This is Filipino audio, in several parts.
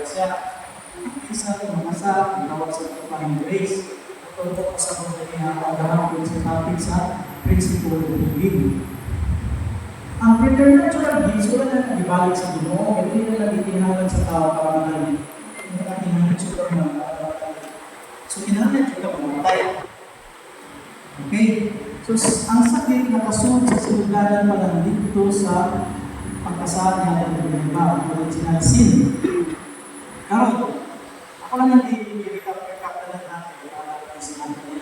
siya. Isa ito makasa, tawag sa pagpapang grace. Ito po sa mga niya, paghahanapin sa topic sa principle of living. Ang preternatural gifts, wala na nagibalik sa Ginoo, hindi na nagitinalan sa tao para magaling. Hindi na kinahanap sa tao so, kinahanap ito mamatay. Okay? So, ang sakit nakasunod sa sinugadan pa lang dito sa pagkasal natin ng iba. Kung sinabi sin. Karon, ako lang ang i-recap na lang natin para sinabi niya.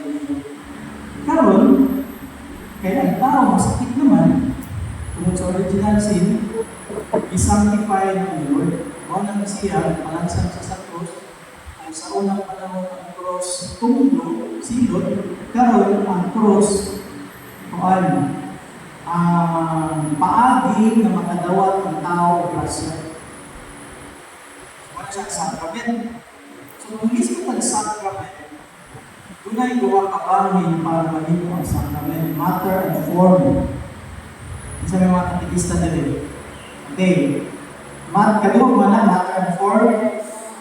Karon, kaya ang tao, masakit naman, kung sa original sin, i-sanctify ng Lord. O nang siya, palansan sa cross, ang sa unang panahon ang cross, tumulo, silot, karon ang cross, ang paagi na makadawat ang tao o grasya. Wala siya sacrament. So, kung isip ng sacrament, tunay gawa kabahin para mahimo ang sacrament, matter and form. Isa may mga katikista nila. Okay. Kaliwag mo na, matter and form.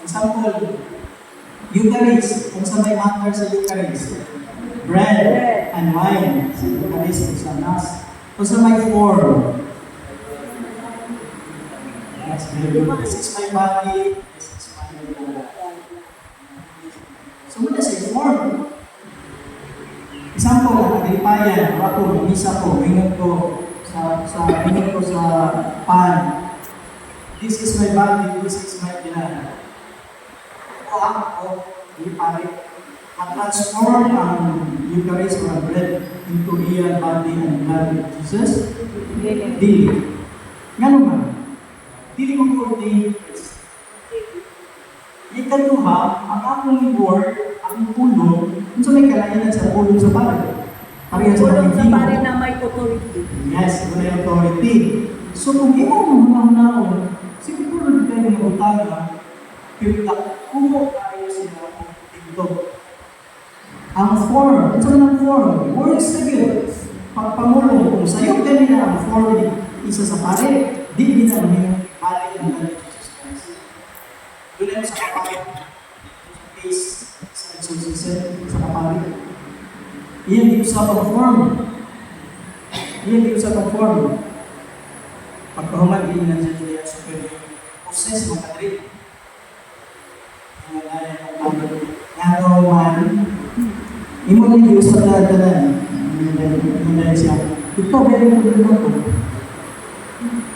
Example, Eucharist. Kung sa may matter sa Eucharist. Bread and wine. Sa Eucharist, sa Mass. Kung sa may form. Yes, this is my body. This is my blood. So, muna sa form. Example, nagalipayan. Ako, misa ko, ringan ko. Tingin ko sa pan. This is my body, this is my blood. Ako, di pare. Mag-transform ang Eucharist or bread into real body and blood of Jesus? Dili. Nga naman, dili mo ko di. Ikaduha, ang akong word, ang pulong, kung sa may kalayanan sa pulong sa pare. Pulong sa pare na may authority. Yes, may authority. So kung ikaw mahunahunahon, siguro rin kayo ng utang na kumo tayo sila ang tigdog. Ang form, ito ng form, words na yun. Pagpamulong, kung sa'yo ganyan ang form isa sa pare, di na rin pare ng Lord Jesus Christ. Doon sa kapare, sa case, sa exorcism, sa kapare. Iyan dito sa pag-form. Iyan dito sa pag-form. Pagpahuman, iyan na dyan niya sa pwede. Process mo kadri. Nga man, imo na yung sa dadalan. Hindi siya. Ito, very good na ito.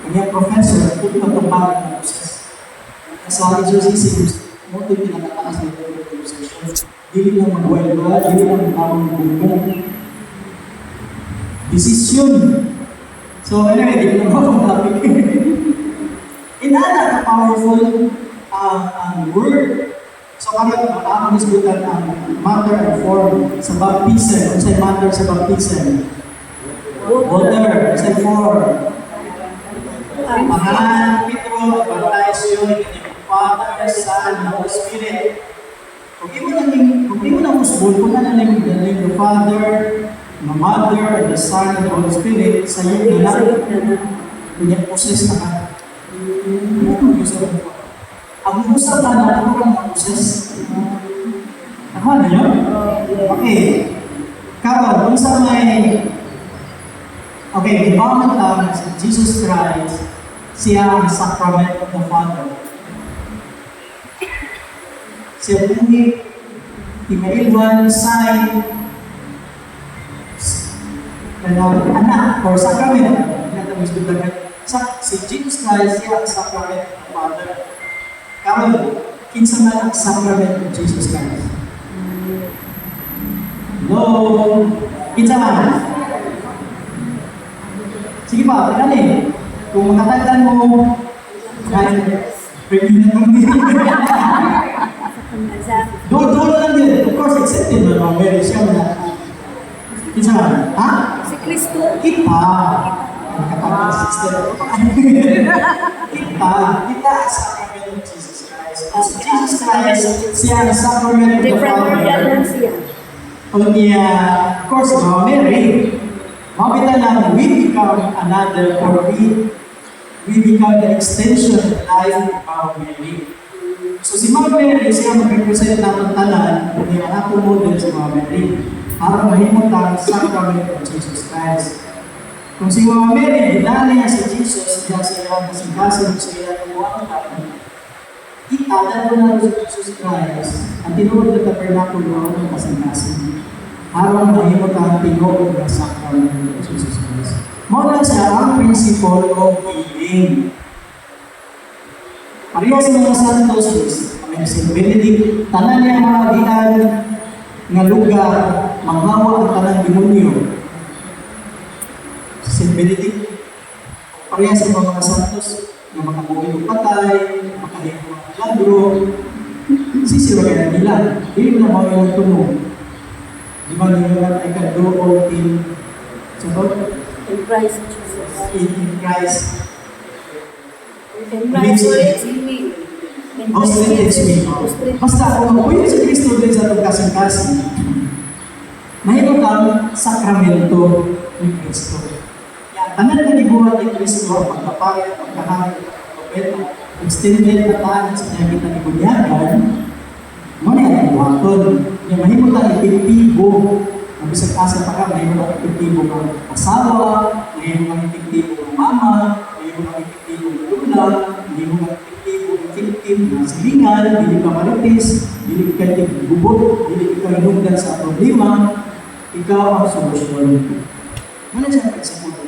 Kanya professor, ito itong bagay na process. Sa exorcism, mo ito pinakataas na ito yung session. Dili na mag-well-well, dili na mag-bumong. Desisyon. So anyway, dili na mag-topic. Inana ka powerful ang word. So kapag ang isbutan ang matter and form sa baptism, kung sa'y matter sa baptism, water, sa form, pangalan, Pedro, baptism, Father, Son, Holy Spirit. Kung di mo na musbol, kung ano na yung the Father, the Mother, the Son, and the Holy Spirit, sa iyo na lang. Kanya process na ka. Ang usap na ako ang process. Ako na yun? Okay. Karon, kung sa may... Okay, ibang tao na si Jesus Christ, siya ang sacrament of the Father. Siya buhi, imailwan, sign, anak, or sacrament. Si Jesus Christ, siya ang sacrament of the Father. Karon, kinsa man ang sacrament of Jesus Christ? Hello? Kinsa man? Sige pa, tagani. Kung makatagdan mo, review na kami. Dolo lang din. Of course, accepted na naman. Very siya na. Kinsa man? Ha? Si Kristo. Kita. Nakatagdan sister. Kita sa sacrament of Jesus Christ. As Jesus Christ, siya ang sacrament of the Father. Of course, Mama Mary, mabita lang, we become another, or we become the extension of life of Mama Mary. So si Mama Mary, siya mag-represent natin tanan, kung yung ako model si Mama Mary, para mahimot ang sacrament of Jesus Christ. Kung si Mama Mary, ginala niya si Jesus, diya siya kasing-kasing sa iya ng buwan natin, kita na si Jesus Christ, ang tinuod na tabernacle na ng kasing-kasing, para mahimot ang tinuod ng sacrament of Jesus Christ. Muna siya ang principle of healing. Pareha sa mga santos is, may St. Benedict, tanan niya mga dian nga lugar, manghawa ang tanang demonyo. St. Benedict, pareha sa mga santos, na makabuhay ng patay, makahipo ng milagro, sisirayan nila. Hindi na mga yung tunog. Di ba nila ay kadoo in In Christ Jesus. in Christ. In Christ Jesus. In Austerity me. Basta kung mabuhay si Kristo din sa itong kasing-kasing, mahirap ang sakramento ni Kristo. Yan, tanan na gibuhat ni Kristo ang pagkapayat, pagkahari, pagkapeta, extended na taan sa niya kita ni Bunyagan, mo na yung buhaton. Yan, mahirap ang epektibo. Ang bisag asa pa ka, mahirap ang epektibo ng asawa, mahirap ang epektibo ng mama, mahirap ang epektibo ng lula, mahirap ang epektibo ng victim na silingan, hindi ka marites, hindi ka gubot, hindi ka hinugdan sa problema, ikaw ang solusyon. Ano siya sa puto?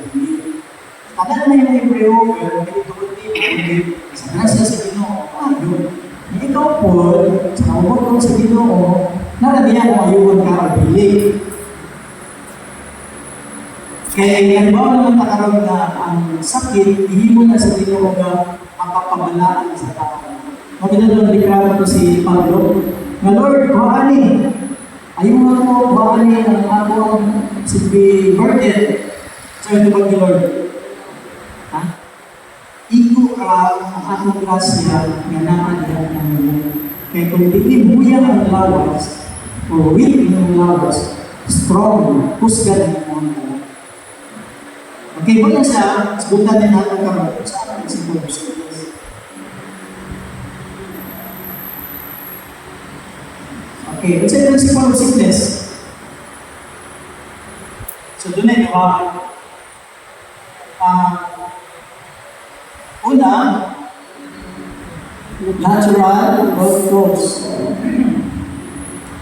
Tagal na yung Hebreo, pero hindi ko hindi sa grasya sa Ginoo, yun. Ikaw po, sa kababot ko sa Ginoo, naradiyan mo ayun ka ang bilig. Kaya nagbawa naman nakaroon na ang sakit, ihimo na sa Ginoo na makapabalaan sa tao. Maganda doon reklamo ko si Pablo, na Lord, kuhaani, ayun mo, kuhaani ang akong silbi burden. So ito ba ni Lord? Ha? Iko ka ang akong grasya na naman ng Lord. Kaya kung hindi buya ang lawas, o weak ang lawas, strong, kusgan ang mga. Okay, wala siya, sabutan din natin karoon sa aking siguro. Okay, what's the principle of sickness? So, doon ay una, natural growth cause.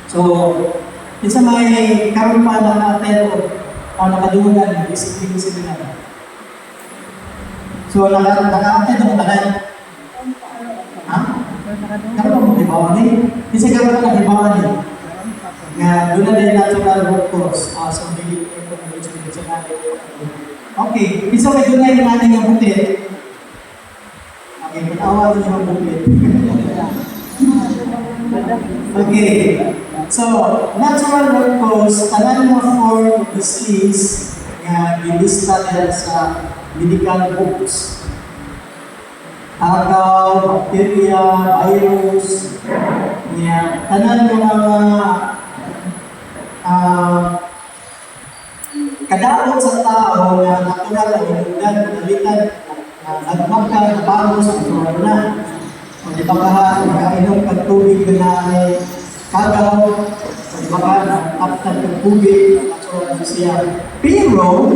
So, isa may karoon pa ng atento o nakadungan, isipin nila. So, naka-atento mo tanan. Ha? Karoon mo hibawan eh. Kasi karoon ka hibawan eh. Nga, doon na din natural growth cause. So, hindi ko okay, isa may doon na yung ating ang butit. Okay, panawa din yung butit. Okay, so, natural growth cause, tanan mo for disease nga gilista din sa medical books. Agaw, bacteria, virus, tanan mo mga kadaot sa tao na natural ang inugan, nalitan, nagmaka, nabago sa natural na. O di ba ka, nakainom kag tubig na ay kagaw, o di ba ka, nakaptan kag tubig, natural na siya. Pero,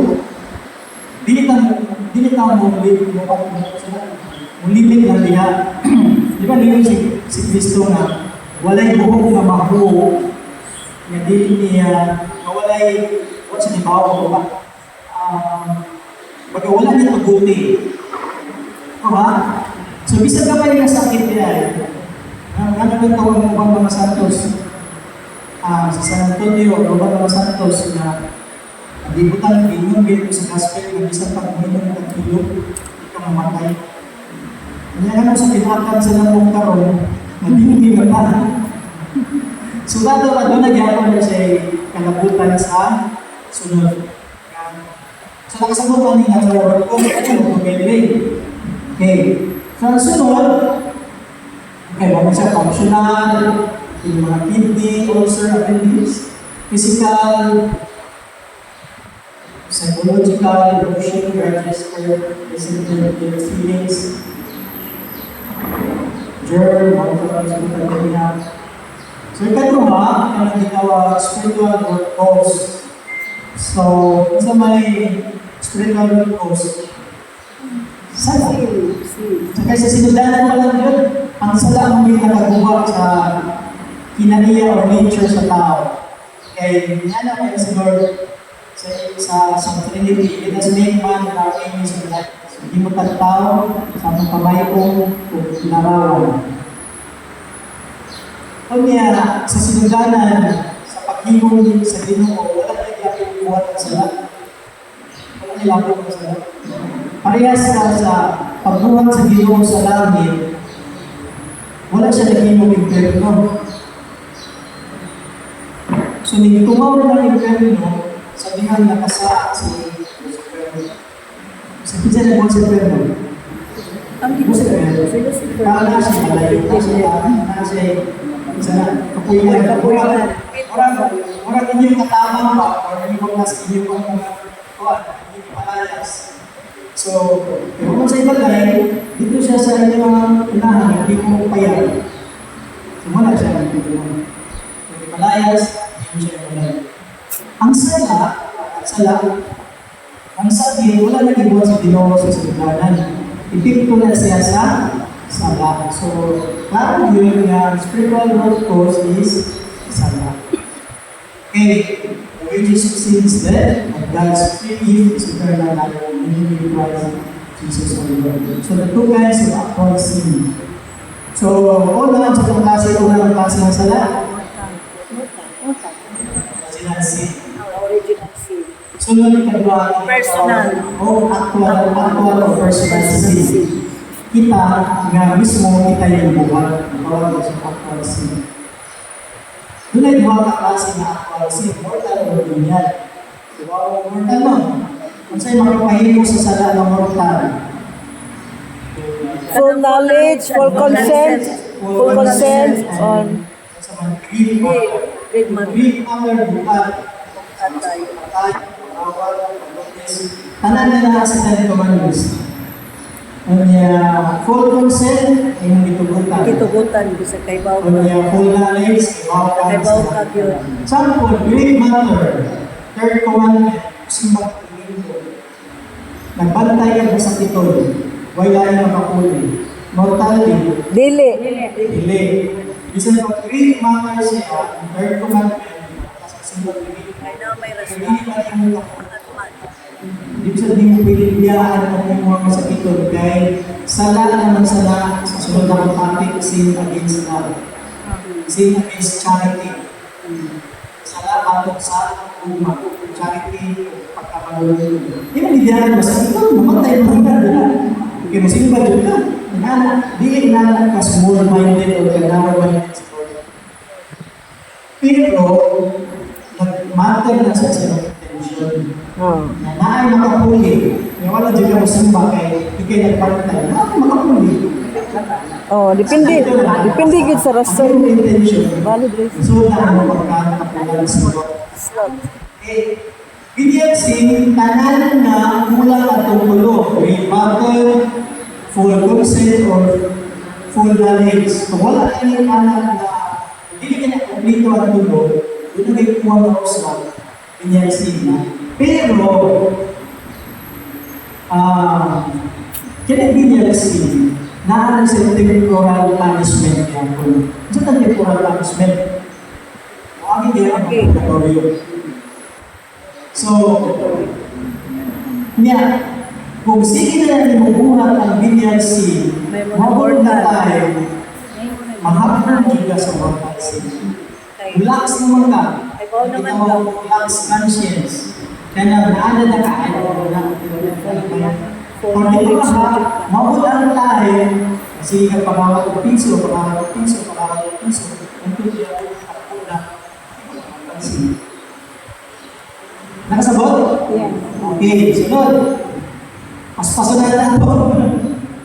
dili ta mo limit na diha. Di ba niyo si Kristo na walay buhok na mabuo, nga dili niya, walay what's the power ko ba? Pagka wala niya pagbuti. Diba? So, bisa ka ba yung sakit niya eh? Ano yung tawag mo bang mga santos? Sa San Antonio, o ba mga santos na nagibutan, inumbil sa gospel, na bisa pag uminom ng tulog, hindi ka mamatay. Kanya naman sa tinakad sa lamong karon, hindi mata. So, dato na doon nagyapon na siya kalabutan sa sunod. So, nakasabutan ni natural ko, ano okay. So, ang sunod, okay, wala siya functional, yung mga kidney, ulcer, appendix, physical, psychological, emotional, register, physical feelings, Germ, mga sa niya. So, ikaduha, ang ginawa, spiritual root cause. So, sa may spiritual root cause, sala. Saka sa sinudanan pa lang yun, ang sala ang may nakaguba sa kinaniya or nature sa tao. Kaya yan ang sa Lord, sa Trinity, it has made man in our image and likeness. Hindi mo tao sa mga pamayong o larawan. Kanya, sa sinudanan, sa paghimong din sa Ginoo, wala na ilapit buhat ang sala. Wala na ilapit ang sala. Parehas sa pagbuhat sa Ginoo sa langit, wala siya naghimong impyerno. So, nagtumaw na ng impyerno, sabihan nakasa si Lucifer. Sa pizza na buwan si Lucifer. Ang Lucifer. Lucifer. Kala siya malayo. Kala siya kapuyan. Orang inyong katamang pa, or inyong mas inyong inyong palayas. So, pero kung sa ibalay, dito siya sa inyong unahan, hindi mo payan. Sumala siya dito. Hindi palayas, hindi siya palayas. Ang sabi, wala na gibuhat sa Ginoo sa sinudanan. Ipikto na siya sa sala. So, parang yun nga, spiritual root cause is sala. Okay, the wages of sin is death, and God's free gift is eternal life in Christ Jesus our Lord. So, the two kinds of actual sin. So, una, sa itong klase, unang klase ng sala, original sin. Original sin. Sunod ikaduha, Personal. O actual o personal sin. Kita nga mismo kita yung buhat. Bawal sa actual sin. Doon ay duha ka klase na actual sin. Mortal o lineal. Diba? Mortal no? Kung sa'yo makapahimo sa sala ng mortal. Full knowledge, full consent on Sa mga greed, great man. greed, anger, buhat, Atay. awal, tanan na lang sa Ten Commandments. Full consent, yung itugutan. Kitugutan bisa kay bawo. Full knowledge, Kay bawo ka gyud. Example, great matter. Third commandment, simbang tingin. Nagbantay ka sa titol. Wala yung makapuli. Mortality, Dili. delay. Bisan pag great matter siya, third commandment, sa simbang tingin. Ay na may Hindi rasyon. pa yung Ibig sabihin mo pwede biyaan ang mga masakitod kay sala naman sala sa sunod na topic, sin against love. Sin against charity. Sala atong sa uma. Charity, pagkakalulog. Hindi mo biyaan masakitod, namatay mo na nila. Kaya mo sino ba dyan ka? Di inana ka small-minded o narrow-minded support. Pero, nag-matter na sa sinong intention. Na naay makapuli, may wala dyan ka masumba kay ikay nagpantay, naay makapuli. Oh, depende gid sa rason. Ang intention, Valid reason. so na mo pagkakapulan sa Slot. okay. Bigyan sin tanan na kulang at tumulo, may matter, full consent, or full knowledge. Kung wala kayong anak na hindi ka na kumplito at tulo, doon na kayo kuha ng usap, bigyan sin na. Pero, kinabigyan sin, naalang sa temporal punishment yan po. Ito ang temporal punishment. Ang hindi ang kategoryo. So, kung sige na natin mabuhat ang bigyan sin, mabot na tayo, mahapon juga sa mortal sin. Relax naman ka. Ito ang relax conscience. Kaya naana na ka, kung dito ka, mabutan tayo, kasi kapagawat ng piso, pagkawat ng piso, ang tuloy ako na pansin. Nakasabot? Yeah. Okay, sunod. Paspasan na ito.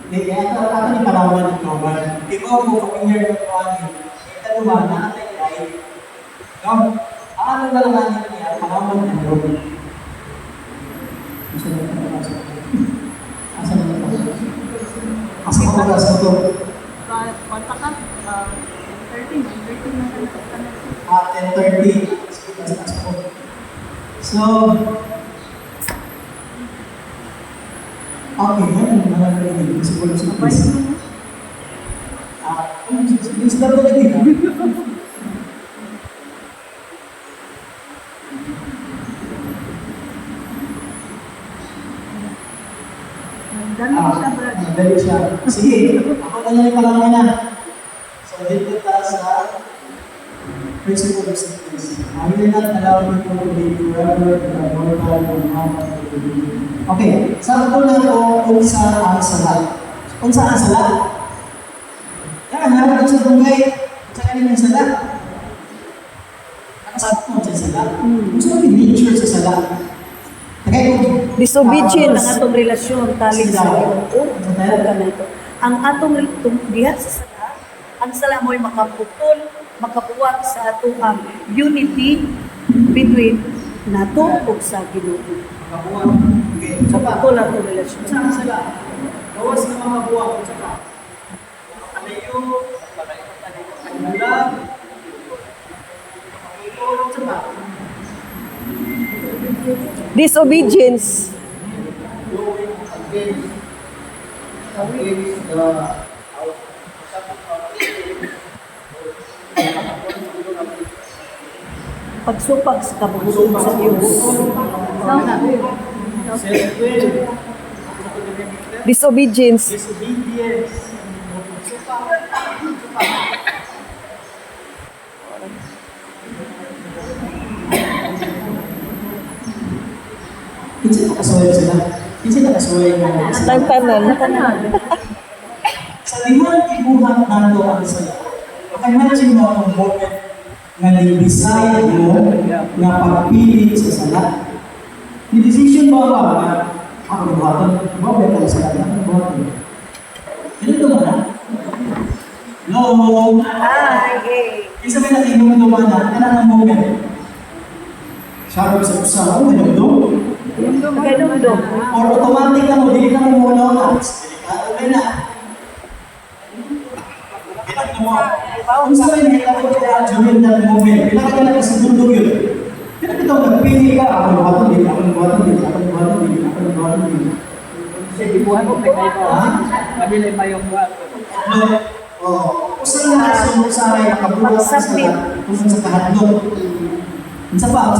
Kaya ito ni Palawan ng Global. Ikaw mo, kapinyer ng Palawan, ito naman, naatay tayo. Ano na lang niya, Palawan ng Global. Asa ko oras mo to? Magkwanta ka, 13 na kanang. 10:30. So, okay, yan. Mga siguro sa quiz. Start na lagi ka. Dami siya, brad. Madali siya. Sige, ako na lang pala na. So, dito tayo sa principle of sickness. I will not allow people to be forever in a mortal or harmful to be. Okay, sa ito na ito kung sa ang sala. Kung sa ang sala? Yan, harap sa tungay. Sa kanina sala. Nakasabi mo sa sala. Kung sa nature sa sala. Okay, Disobedience. Ang atong relasyon tali sa ganito. Ang atong diha sa sala, ang sala mo'y makaputol, makabuwag sa atong unity between nato ug sa Ginoo. okay. So patol ang atong relasyon. Sa ang sala. Bawas na mga buwag. Tsaka. Kalayo. Kanila. Tsaka. Disobedience. Pagsupag sa kabubuton sa Diyos. Disobedience. Disobedience. Kinsa nakasuway sila? Kinsa nakasuway nga sila? Tagtanan. Sa limang ibuhat nato ang sala. Imagine mo ang moment nga ni-decide mo nga pagpili sa sala. Ni decision ba ba nga ako buhatan? Ba ba sa sala? Ako buhatan. Ganito ba na? Hello? Ay, hey. Isa may nakinom naman na, kanang moment. Sarap sa usaw, ganito. Ganun. Or automatic na mo, hindi na mo muna na. Delikado ka na. Kung sa may nakita ko kaya during that moment, pinaka na sa mundo yun. Kaya ito, nagpili ka, ako buhaton din, ako buhaton din, ako buhaton din, ako buhaton din. Kasi ibuhan mo may kayo. Mabili pa yung buhat. Kung saan na kasunod sa akin, nakabuhat sa kung sa kahadlok. Ang sa pa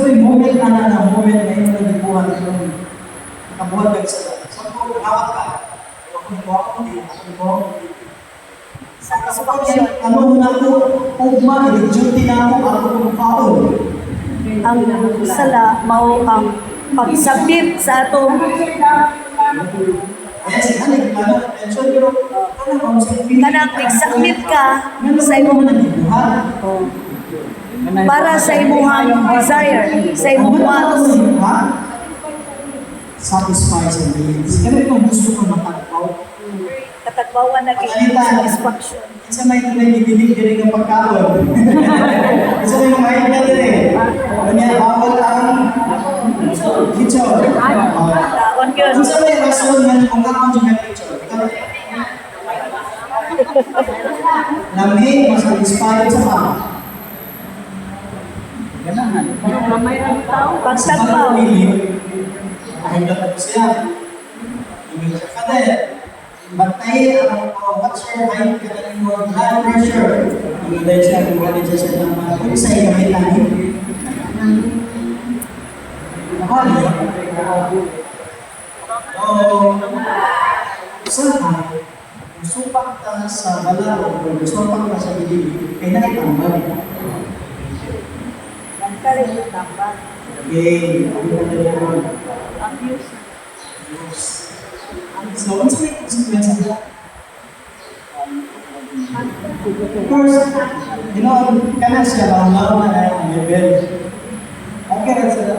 yung moment na moment na yung nagbuhat yung nakabuhat ka sa hawak ka. Ako din. Sa ano na ko, ugma, i-duty na ako kaon. Ang sala mao ang pagsabit sa atong Yes, attention, pero kanang pagsabit ka sa imong nagbuhat. para sa imong desire, sa imong wants. Satisfy sa needs. Kaya kung gusto ko matagpaw, Katagbawan na satisfaction. isa may nagdidinig din ng pagkaon. Isa may kumain ka din eh. Kanya, bawal ang kitchen. Taon yun. Isa may rason nga kung kakon sa kitchen. Lamig, masatisfied sa pa. Ganahan. Pagtagbaw. Ang dapat ko siya. Imig siya ka din. Bantay ang what's your height, kailangan mo blood pressure. Dahil siya, kung wala siya sa mga kung isa yung may langit. Nakali. Usahan, supak ka sa balaro, o supak ka sa bibig, kaya nakitambal. Okay, Abuse. so, what's the consequence of that? Of course, kanan siya bang na ang level. Okay rin sila,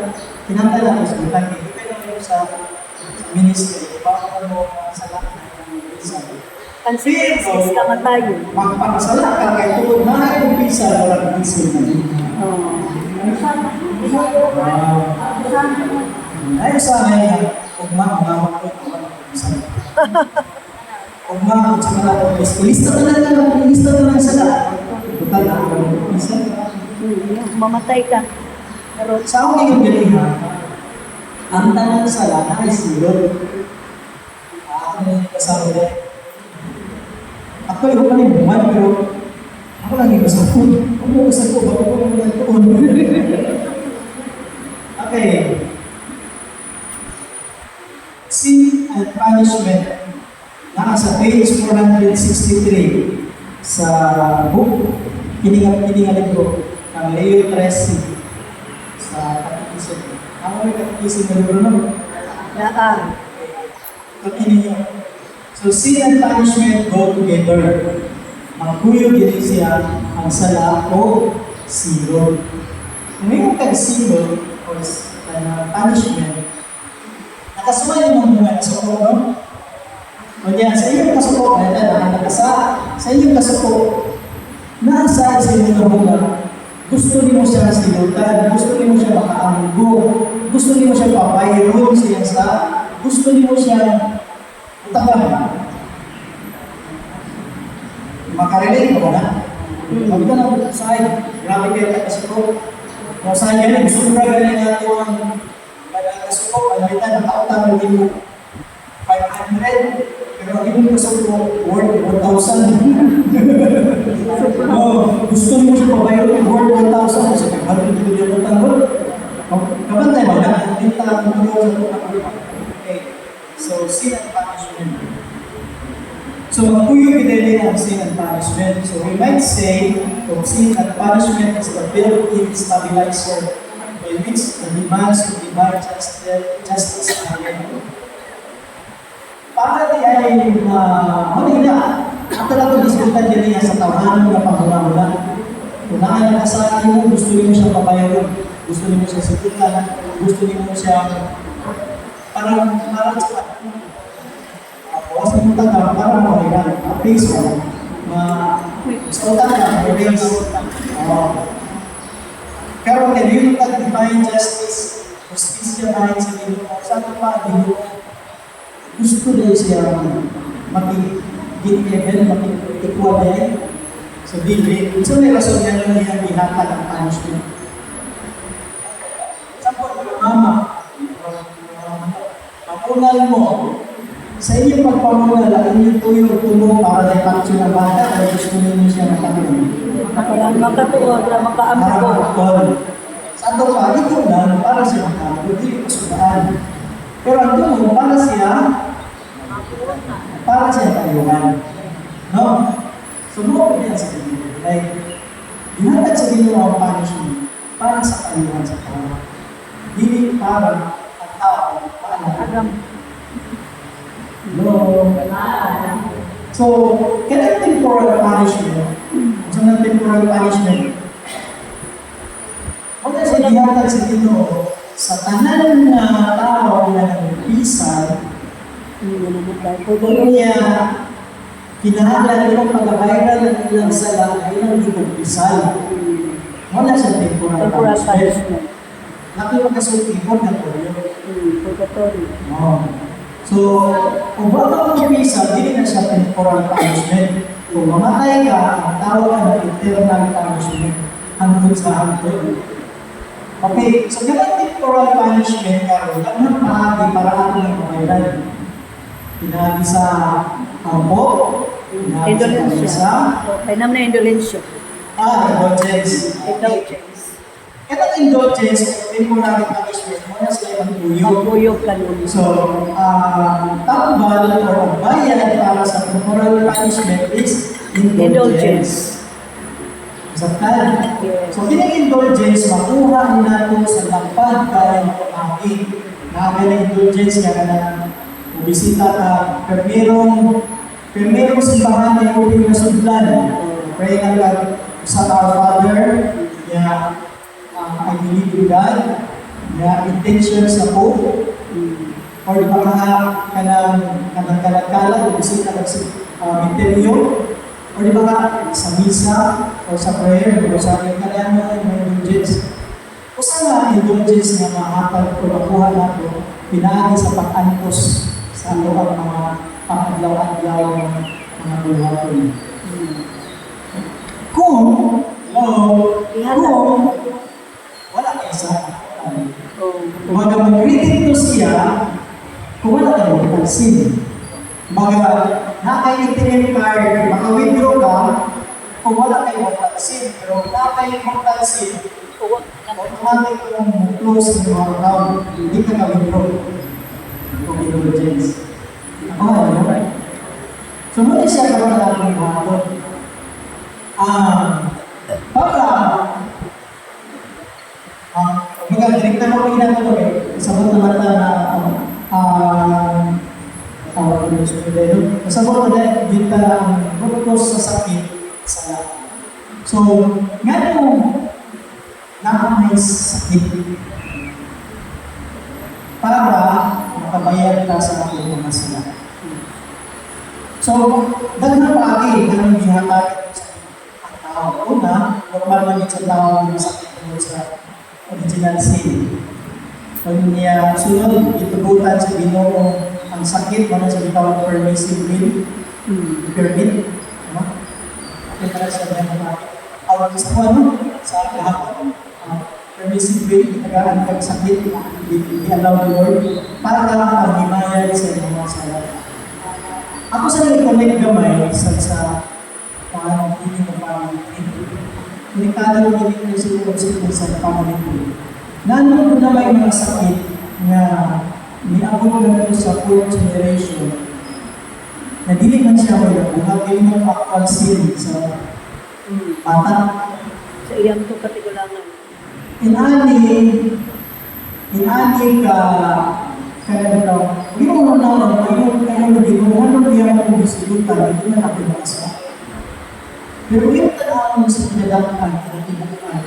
kinantala ko sa utang, depende mo sa ministry, baka mo sa lahat ng visa. Consequences kamatayon. Magpapasala ka kay tulad na yung visa, walang visa na yun. Ayaw sa akin, huwag mamamawag ko kung ano visa. O nga, sa mga ilista na lang sila. Total na ako isa. Mamatay ka. Pero Sa ako yung galihan, ang tanong sa lahat ay silod. Ako na yung kasama rin. Ako yung pa rin buwan, pero ako lang yung kasama ko. Ako yung kasama ko, baka ako yung nagtuon. Okay. Sin and punishment. Nasa page 463 sa book, Kiningaling ko, ng Leo Tracy sa Katikism. Ako may Katikism na libro nun. naan. Pagkinin niyo. So, sin and punishment go together. Magkuyo din siya ang sala o silo. Kung mayroon kang silo o punishment, nakasumay yung mga kasuko, no? O yan, sa inyong kasuko, sa inyong kasuko, nasa sa inyong mga gusto niyo siya silutan, gusto niyo siya makaamgo, gusto niyo siya papayron siya sa, gusto niyo siya utakan. Makarelate ko na. Sabi ka na, sa'yo, grabe kayo kasuko. Kung saan yan, gusto mo galing natin ang kasuko, palamitan, nakautang din mo 500. Pero yung gusto ko, worth 1,000. Gusto mo siya pabayro, worth 1,000. Kasi kagbato dito yung utang. Kabantay mo na, hindi talagang tumulong sa utang. Okay. So, sin and punishment. So, magpuyo pinili ang sin and punishment. So, we might say, sin and punishment is the built-in stabilizer by which the demands of divine justice are met. Para di ay manila, ang talagang diskutan din niya sa tawanan ng panguna-una. Kung naan ka sa akin mo, gusto niyo siya papayaron, gusto niyo siya sikutan, gusto niyo siya parang sa tapos, ang utang para makilan, base mo, sa utang ka, base. Pero kaya yung divine justice, justisya dahil sa Dino, saan pa Dino, gusto din siya mag-get-even, mag-equal din. So, dili. So, may rason yan lang niya bihata ng punishment. Sampo, mama, papunal mo, sa inyong pagpamunal, ang inyong tuyong tulong para na ipatso ng bata, ay gusto niyo siya makamunal. Makatuwa, makaamgo. Makakapon. Sa ito pa, ito lang, para siya makamunal, hindi ko sudaan. Pero ang tulong, para siya kayuhan. No? So, mo yan sa Dino. Like, dinatag sa Dino ang punishment para sa kayuhan sa tao. Hindi para ang tao, paano? No. So, kaya temporal punishment, so ng temporal punishment, kung sa dinatag sa Dino, sa tanan na tao na nagpisan, kung niya kinahanglan ng pag-viral ng ilang sala ay ng ipagpisal. Wala siya temporal punishment. Nakipagkasultipon na po yun. So, kung baka mag-pisal, hindi na siya temporal punishment. Kung mamatay ka, ang tawag ka ng eternal punishment hanggang sa hanggang. Okay, so ganang temporal punishment karon, ang mahagi para ato ng pangailan. Pinagi sa kampo, pinagi sa kamisa. Kaya naman na indulensya. Indulgence. Indulgence. Itong indulgence, temporal punishment, muna sila ang tuyo. Magpuyog ka nun. So, tambal or bayad para sa temporal punishment is indulgence. Saktan. So, pinag-indulgence, makuha natin sa lapad kaya pag-amin. Nakaka-indulgence ka na bisita ka, permerong simbahan na yung nasudlan. Pray na lang sa our Father, I believe in God, intentions na po, or di ba ka ng kalagkala, bisita ka sa interior, or di ba ka sa misa, or sa prayer, o sa aking kalaman, may indulgence. O saan indulgence na mahatag o nakuha natin, pinaagi sa pag-antos sa ano ang mga pangalaw-adlaw ng mga buhaton. Kung, kung wala kayo sa umaga mag-greeting to siya, kung wala kayo magpansin. Umaga, naka-ATM card, maka-withdraw ka, kung wala kayo magpansin. Pero wala kayo magpansin, automatic kung close yung mga account, hindi ka na-withdraw. Kung indulgence. Ako, ano? So, muna siya karoon na natin yung hapon. Mga direkta mo pinag ko sabot na mata na tawag ko sa pwede. Sabot na dahil dito ang bukos sa sakit sa lahat. So, nga nung nakamay sakit para makabayad ka sa aking mga sila. So, dahil na paagi, ganun gihatag sa ang tao. Una, normal man yung sa tao na sakit mo sa original sin. Kung niya sunod, itubutan sa Ginoo ang sakit mo na sa bitawang permissive will, permit. Ito na siya na awag sa ano, sa kahapon. Permissive will, itagaan kag sakit, i-allow the Lord para ka pag-himayad sa mga salat. Ako sa nag-connect gamay sa mga hindi mo Delikado mo din yung siguro sa pamilya ko. Nandun ko na may mga sakit na niabot na ito sa 4th generation na dili man siya may nabuhat yung mga actual sin sa bata. Sa iyang to katigulangan. Inani ka kanito. Hindi mo naman kayo diyan mo bisikutan, hindi na napinasa. Pero yung tanawang sa pinadakan,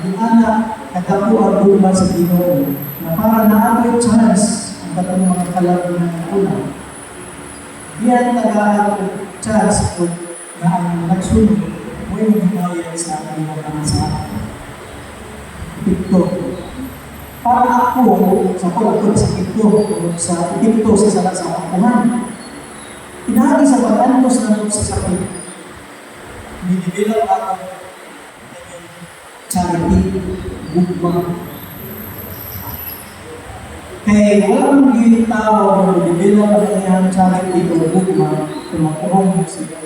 yung anak, nagkakuha-buha sa Ginoo, na para na-avail chance ang katong mga kalaro ng una. Diyan nag-avail chance kung na ang nagsunod, mo yung himayag sa aking mga sa TikTok. Para ako, sa TikTok, sa akuhan, pinahagi sa pag-antos na sa sakit. Binibilang ako charity, bukbang. Kaya walang ginitawag na binibilang ako niyang charity o bukbang kung makuhong siya.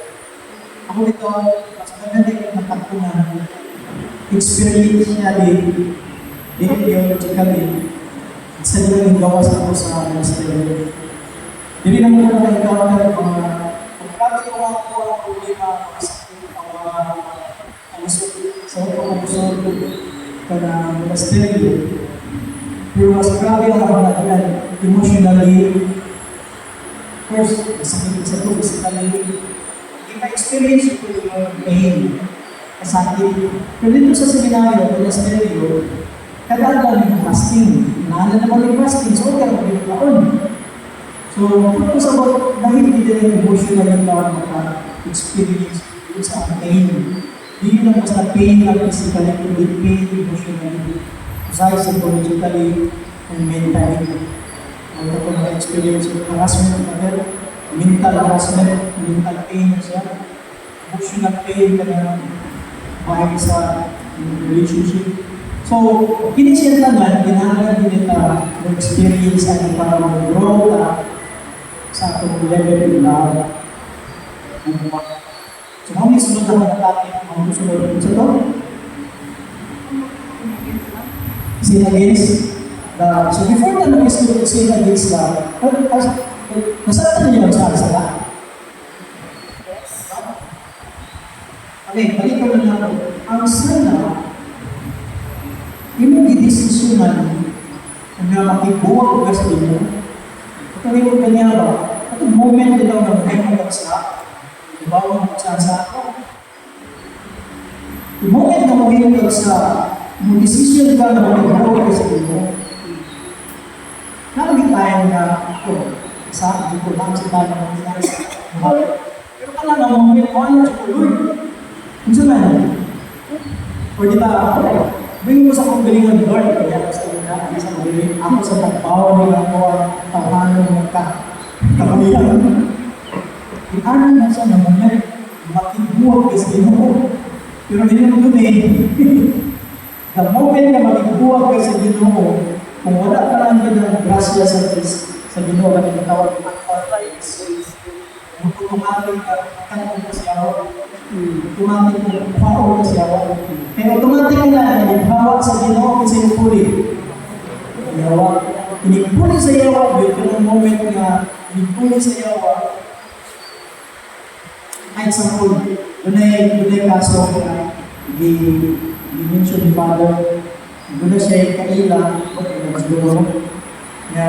Ako ito, mas maganda yung nakakunan. Experience niya din, ideologically, isa nila yung gawas ako sa ministeryo. Hindi naman ko na ikaw na mga pagkati ko ako ang problema ang sa pag-usod ka na ministeryo. Pero mas grabe ang kabanatan emotionally. First, masakit sa ito, physically. Hindi ka-experience ko yung pain, masakit. Pero dito sa seminaryo, ministeryo, kadang-kadang yung fasting. Naalan naman yung fasting, so okay lang yung taon. So, kung sa dahil hindi rin emotionally ka maka-experience sa pain. Hindi lang basta pain lang physically, kundi pain emotionally, psychologically, and mentally. Ang ito na experience ng harassment na mental harassment, mental pain siya, emotional pain na bahagi sa relationship. So, kinisyan naman, ginagawa din ita ng experience at para mag-grow sa atong level na so, kung isunod naman natin ang susunod sa ito, sin against so before na mag-isunod sin against nasaktan niyo sa sala? Okay, balik ko na lang. Ang sala, yung i-desisyonan na makibuwag ka sa inyo, ito rin yung kanya ba? Ito moment ito na magkaimagat sa ibawang magsasa ako. Yung moment na magkaimagat sa yung desisyon ka na makibuwag ka sa inyo, nakagit tayo na ito, sa akin ko lang sa tayo ng nangyari sa pero pala na moment ko, ano sa Lord? Kung saan na? O di ba, bigyan mo sa kong galingan ni Lord, kaya sa una, sa magaling, ako sa pagbawa nila ako ang tawhanan ng kakamihan. Inanan na siya ng moment, makibuwag ka sa Ginoo. Pero Ginoo dun the moment na makibuwag ka sa Ginoo, kung wala ka lang ng grasya sa Ginoo, na tinatawag ng automatic ka kanong kasyawa. Automatic na pao kasyawa. Kaya automatic ka na naghawa sa Ginoo kasi puli. Yawa. Inipuli sa yawa, yun ka ng moment na inipuli sa yawa. Ay, example, dunay kaso na i-mention ni Father, doon siya kaila, siguro, na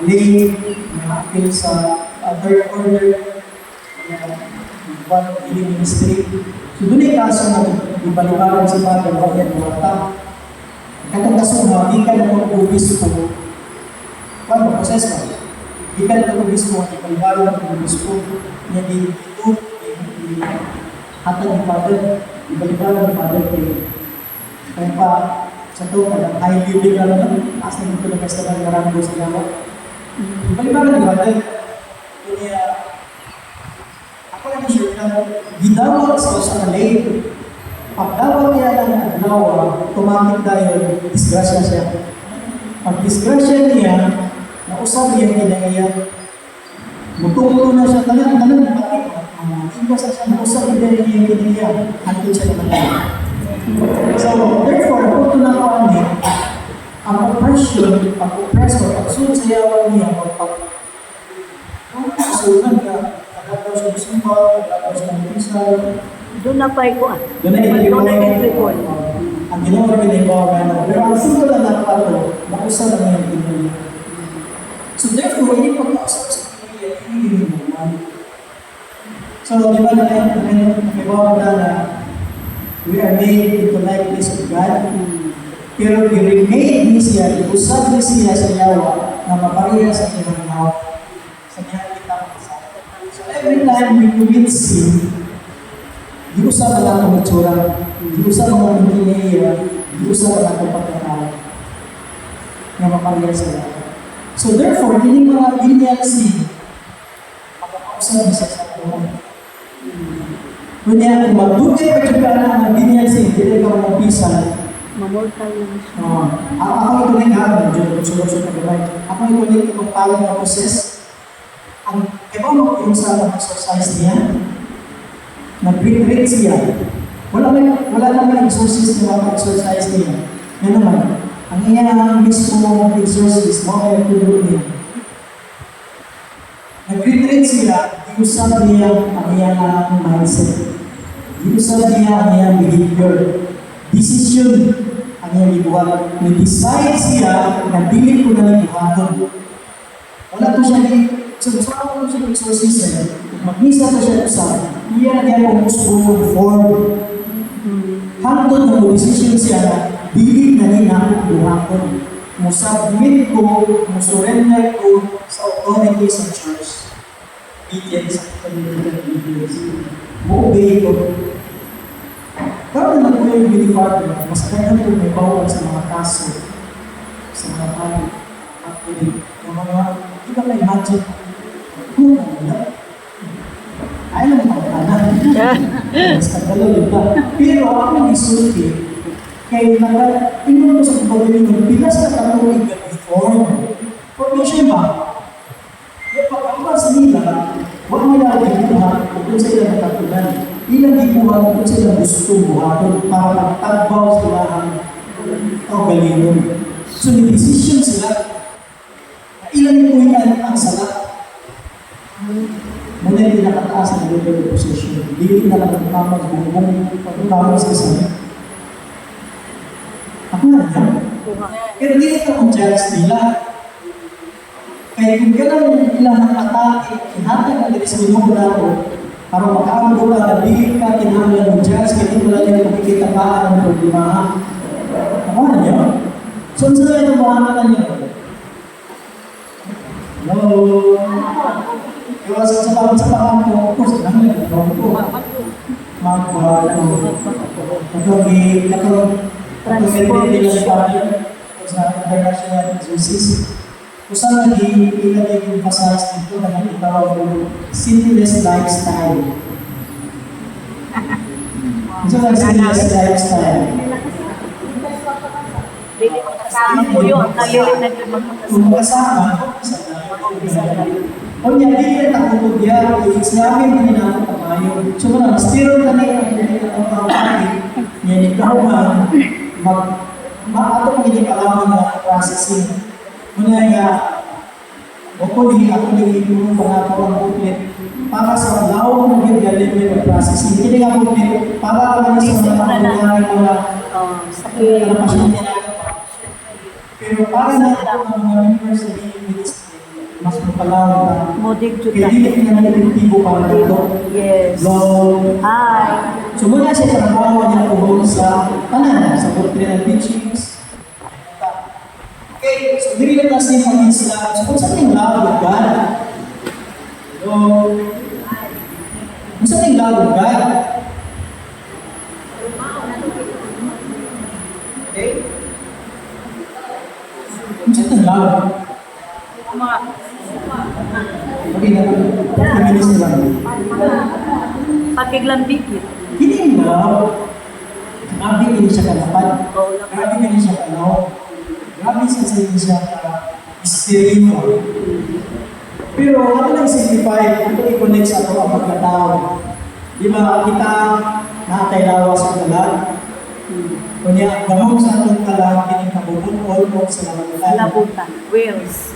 late, na appeal sa third order, na one healing ministry. So doon kaso na ipaliwaran si Father, bakit wata. Katong kaso na, di ka na mag-ubispo, paano, proses mo? Di ka na mag-ubispo, ipaliwaran ng ubispo, niya dito, hatag ni Father, ibalikan ng Father kayo. Kaya pa, sa ito, high building ka naman, taas na dito ng festival na rambo sa Yawa. Ibalikan ng Father. Kaya, ako lang sure na, gidawag sa usa kalay. Pagdawag niya ng adlaw, automatic dahil disgrasya siya. Pag disgrasya niya, nausap niya kinaiya. Mutulo na siya, tanan, bakit? Iba sa siya, nausap niya yung kinaiya. Hantun siya naman. So, therefore, kung ito na kami, ang oppression, pag-oppressor, pag-sunod sa yawa niya, pag-sunod ka, kagagaw siya ng simple, kagagaw siya ng pisal. Doon na pa ikuan. Doon na entry point. Ang ginawa rin ay bawa. Pero ang simple na napato, nausap na yung kinaiya. So, therefore, hindi pag-usap sa kinaiya, hindi naman. So, di ba nakibawa na we are made into likeness of God. Pero i-remade ni siya, i-usap ni siya sa yawa na mapariya sa kanyang yawa. Sa kanyang kita makasama. So, every time we commit sin, di usap na lang ang matsura, di usap na lang ang kinaiya, di usap na lang ang pagkakala na mapariya sa yawa. So, therefore, hindi mga ganyan sin, mapapakausap niya sa yawa. Kunya, kung magdugay pa siya na ang ganyan sin, hindi ka magpisan. Mamortal lang siya. Ako ito rin ha, medyo solusyon na gabay. Ako ito rin itong palang na process. Ang iba mo yung sa exercise niya, nag-retreat siya. Wala naman exercise na exercise niya. Yan naman, ang iyang mismo exercise, mga nagtulog niya. Nag-retreat siya, iusap niya ang iyang mindset. Iusap niya ang iyang behavior. Decision ang iyang ibuhat. May-decide siya na dili ko na ibuhaton. Wala to siya sa ko siya exercise. Mag-misa pa siya usap. Iyan niya kung gusto mong form. Hantod na decision siya na dili na rin ako ibuhaton. Musubmit ko, musurrender ko sa authority sa church. Obedience sa community leaders. Mo-obey ko. Pero na po yung really father, mas kaya po may bawal sa mga kaso, sa mga pali, actually, yung mga, hindi ka na-imagine, kung ano, ay lang mga mas kagalo diba? Pero ako yung isulti, kaya inon ko sa pagpagaling ng pilas na katulog at reform. Formation ba? Yung pag-awas nila, huwag nila ibuhat kung sila nakatulan. Ilang ibuhat kung sila gusto buhaton para magtagbaw sila ang kagalingon. So, may decision sila na ilang ibuhat ang sala. Muna hindi nakataas ang level of position. Hindi nakatapag pagpapag sa sana. Ako na yan. Pero hindi ito ang judge nila. Kaya kung gano'n ilang atake, hinatag ang dito sa minong nato, para makaamgo ka, nabigit ka, kinahanglan ng judge, kaya hindi mo lang yung makikita pa ng problema. Ako na yan. So, ang sila yung buhanan na niyo? Hello? Kaya sa pangan ko, of course, kinahanglan yung drone ko. Magbahala ko. Transport nila sa international exercise. Kung saan ilagay yung pasas dito na itawag yung sinless lifestyle. Ito lang sinless lifestyle. Kasama po yun. Nalilin na yun Kung kasama, kung yan, hindi yan nakutog yan. Sinabi mo din ako kamayo. So, wala, mas pero na yung pangkain, yan ikaw ato kung hindi kalaman na processing. Muna nga, ako din yung mga pang-complet para sa lawang ng level of processing. Hindi nga complet para naman sa mga sakit na pasyente na. Pero para na ang mga members sa DMS, mas mapalaw na. Modig Kaya hindi na nalipintibo para dito. Yes. Long. Hi. So muna siya trabaho niya tuhod sa kanan, sa doctrinal teachings. Okay, so hindi lang kasi pag-Islam. So kung saan yung love of God? So, kung saan yung love of God? Okay? Kung saan yung love? Okay na lang. Feminist lang. Pakiglambikit. Hindi yung love. Grabe hindi siya kalapad. Grabe hindi siya kalaw. Grabe siya spiritual. Pero ano lang simplify, ito i-connect sa ito ang pagkatao. Di ba kita nakakailawa sa kalag? Kunya, gamong sa itong kalag, kinikabubukol o sa labutan. Labutan. Wills.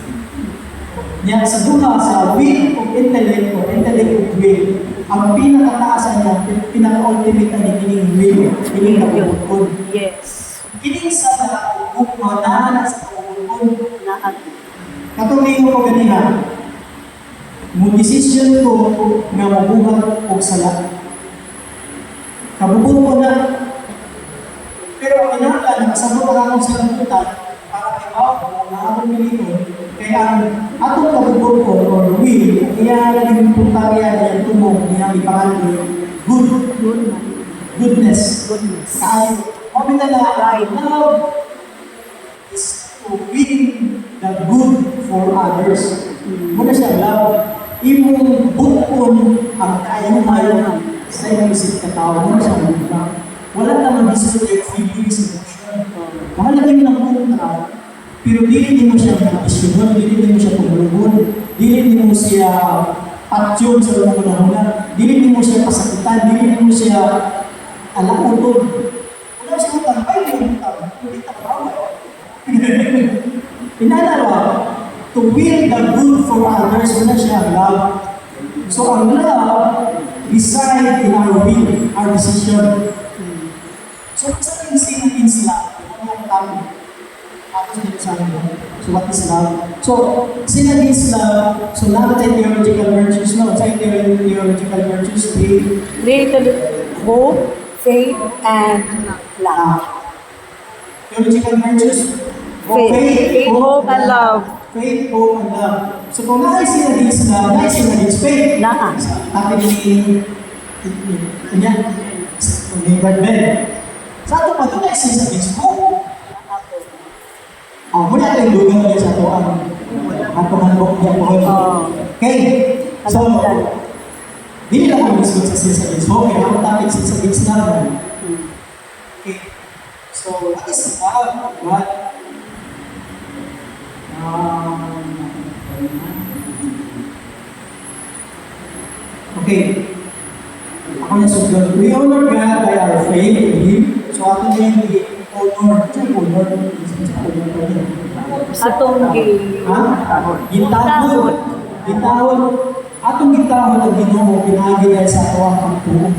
Yan sa duha, sa will of intellect o intellect of will, ang pinakataasan niya, pinaka-ultimate na kining will, kining kabubukol. Yes. Kining sa na sa kabubukol, Naag. katong ko ganina, mo decision ko nga mabuhat og sala. Kabubukol ko na. Pero ang kinahanglan, nakasabot ang akong salamutan para kay Pao, na akong milito, kaya ang atong kabubukol ko, or will, kaya naging puntarya niya tumong niya ipangalan goodness. Goodness. Kaayo. Kami na love is to will the good for others. Muna siya love. Imong bukon ang kayang-kayang sa iyong isip katao. Muna siya love. Wala naman display feelings, emotion. Mahalagay mo ng kontra. Pero dili mo siya mag-isyonon, dili mo siya tumulungon, dili mo siya patyon sa mga panahon, dili mo siya pasakitan, dili mo siya alautod. Wala siya utang, ay yung utang, hindi tapawa. Pinalawa, to will the good for others, wala siya love. So ang love, decide in our will, our decision. So sa yung sinagin sila, ang tama. So what is love? So sinagin love, so love and theological virtues, no? Sa theological virtues, Hope, faith, and love. Theological virtues, Faith, hope, and love. Faith, hope, and love. So kung naay sinagin love, naay sinagin faith. Naa. Atin yan, ni Bradman. Sa ato pa, ito na sinagin hope. Muna ito yung lugan ulit sa ito ang panghandok niya po. Okay, so, hindi lang ako discuss sa sinasagin. So, okay, ang topic sinasagin naman. Okay, so, what is love? What? Okay, ako na susunod. We honor God by our faith in Him. So, ato na yung honor. Atong Gitahon. Atong gitahon ang Ginoo pinagi dahil sa ato ang pagtuon.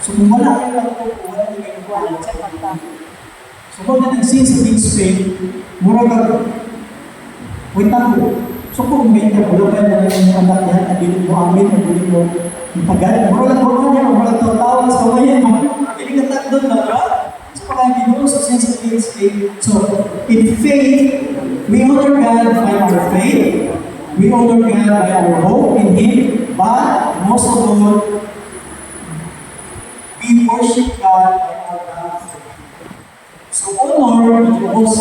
So kung wala kayo pagtuon, wala kayo ginagawa sa pagtuon. So kung na nagsin sa big space, mura ka witang. So kung may kagulo kayo na yung anak niya, nabilin mo amin, nabilin mo ipagal. Mura lang ko niya, mura lang tawag sa kawayan mo. Hindi ka takdon na, ba? So, in faith, we honor God by our faith, we honor God by our hope in Him, but most of all, we worship God by our love. So, honor equals